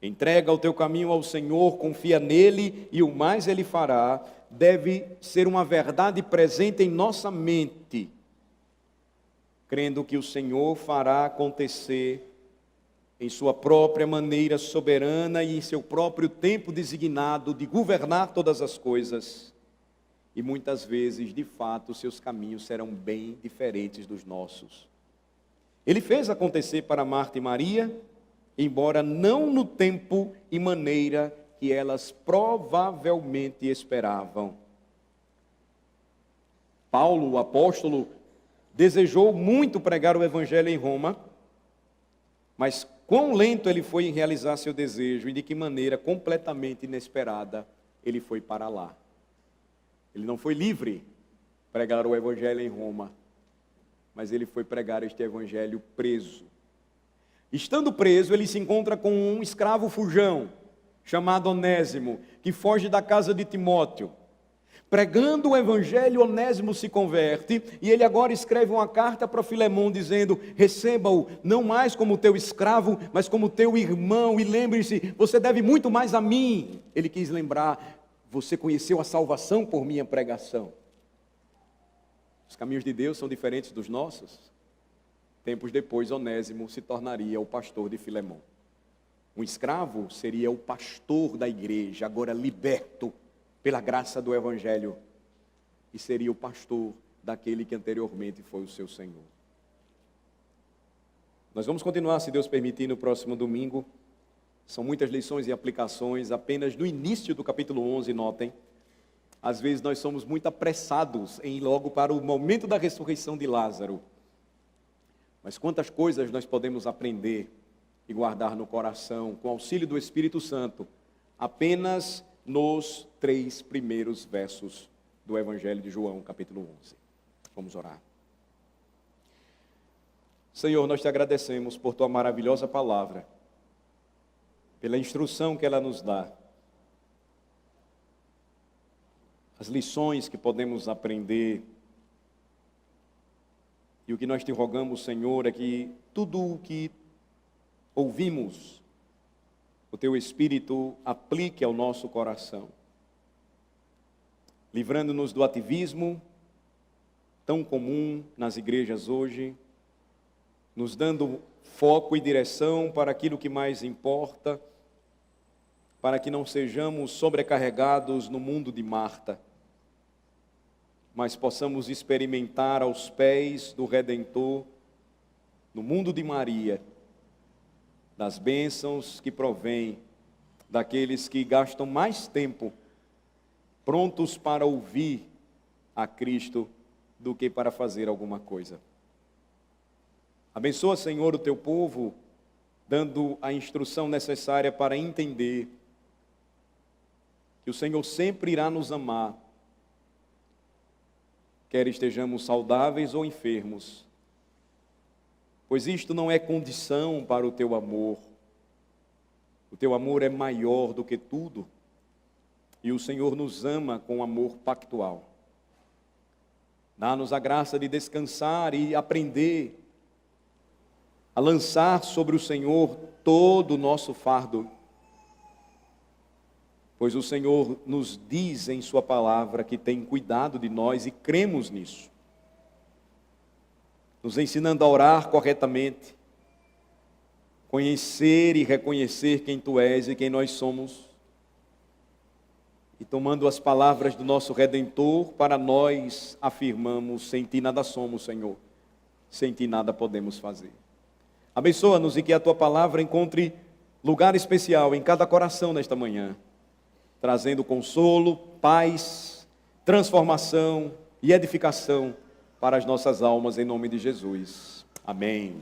Entrega o teu caminho ao Senhor, confia nele e o mais ele fará, deve ser uma verdade presente em nossa mente, crendo que o Senhor fará acontecer em sua própria maneira soberana e em seu próprio tempo designado de governar todas as coisas. E muitas vezes, de fato, seus caminhos serão bem diferentes dos nossos. Ele fez acontecer para Marta e Maria, embora não no tempo e maneira que elas provavelmente esperavam. Paulo, o apóstolo, desejou muito pregar o evangelho em Roma, mas quão lento ele foi em realizar seu desejo e de que maneira completamente inesperada ele foi para lá. Ele não foi livre pregar o evangelho em Roma, mas ele foi pregar este evangelho preso. Estando preso, ele se encontra com um escravo fujão, chamado Onésimo, que foge da casa de Timóteo. Pregando o evangelho, Onésimo se converte, e ele agora escreve uma carta para Filemão, dizendo, receba-o, não mais como teu escravo, mas como teu irmão, e lembre-se, você deve muito mais a mim. Ele quis lembrar, você conheceu a salvação por minha pregação. Os caminhos de Deus são diferentes dos nossos. Tempos depois, Onésimo se tornaria o pastor de Filemão. Um escravo seria o pastor da igreja, agora liberto pela graça do evangelho, e seria o pastor daquele que anteriormente foi o seu Senhor. Nós vamos continuar, se Deus permitir, no próximo domingo. São muitas lições e aplicações, apenas no início do capítulo 11, notem. Às vezes nós somos muito apressados em ir logo para o momento da ressurreição de Lázaro. Mas quantas coisas nós podemos aprender e guardar no coração, com auxílio do Espírito Santo, apenas nos 3 primeiros versos do Evangelho de João, capítulo 11. Vamos orar. Senhor, nós te agradecemos por tua maravilhosa palavra, pela instrução que ela nos dá, as lições que podemos aprender. E o que nós te rogamos, Senhor, é que tudo o que ouvimos, o teu Espírito aplique ao nosso coração, livrando-nos do ativismo tão comum nas igrejas hoje, nos dando foco e direção para aquilo que mais importa, para que não sejamos sobrecarregados no mundo de Marta, mas possamos experimentar aos pés do Redentor, no mundo de Maria, das bênçãos que provêm daqueles que gastam mais tempo prontos para ouvir a Cristo do que para fazer alguma coisa. Abençoa, Senhor, o teu povo, dando a instrução necessária para entender que o Senhor sempre irá nos amar, quer estejamos saudáveis ou enfermos, pois isto não é condição para o teu amor. O teu amor é maior do que tudo, e o Senhor nos ama com amor pactual. Dá-nos a graça de descansar e aprender a lançar sobre o Senhor todo o nosso fardo, pois o Senhor nos diz em sua palavra que tem cuidado de nós e cremos nisso, nos ensinando a orar corretamente, conhecer e reconhecer quem Tu és e quem nós somos, e tomando as palavras do nosso Redentor, para nós afirmamos: sem Ti nada somos, Senhor, sem Ti nada podemos fazer. Abençoa-nos e que a Tua palavra encontre lugar especial em cada coração nesta manhã, trazendo consolo, paz, transformação e edificação para as nossas almas, em nome de Jesus. Amém.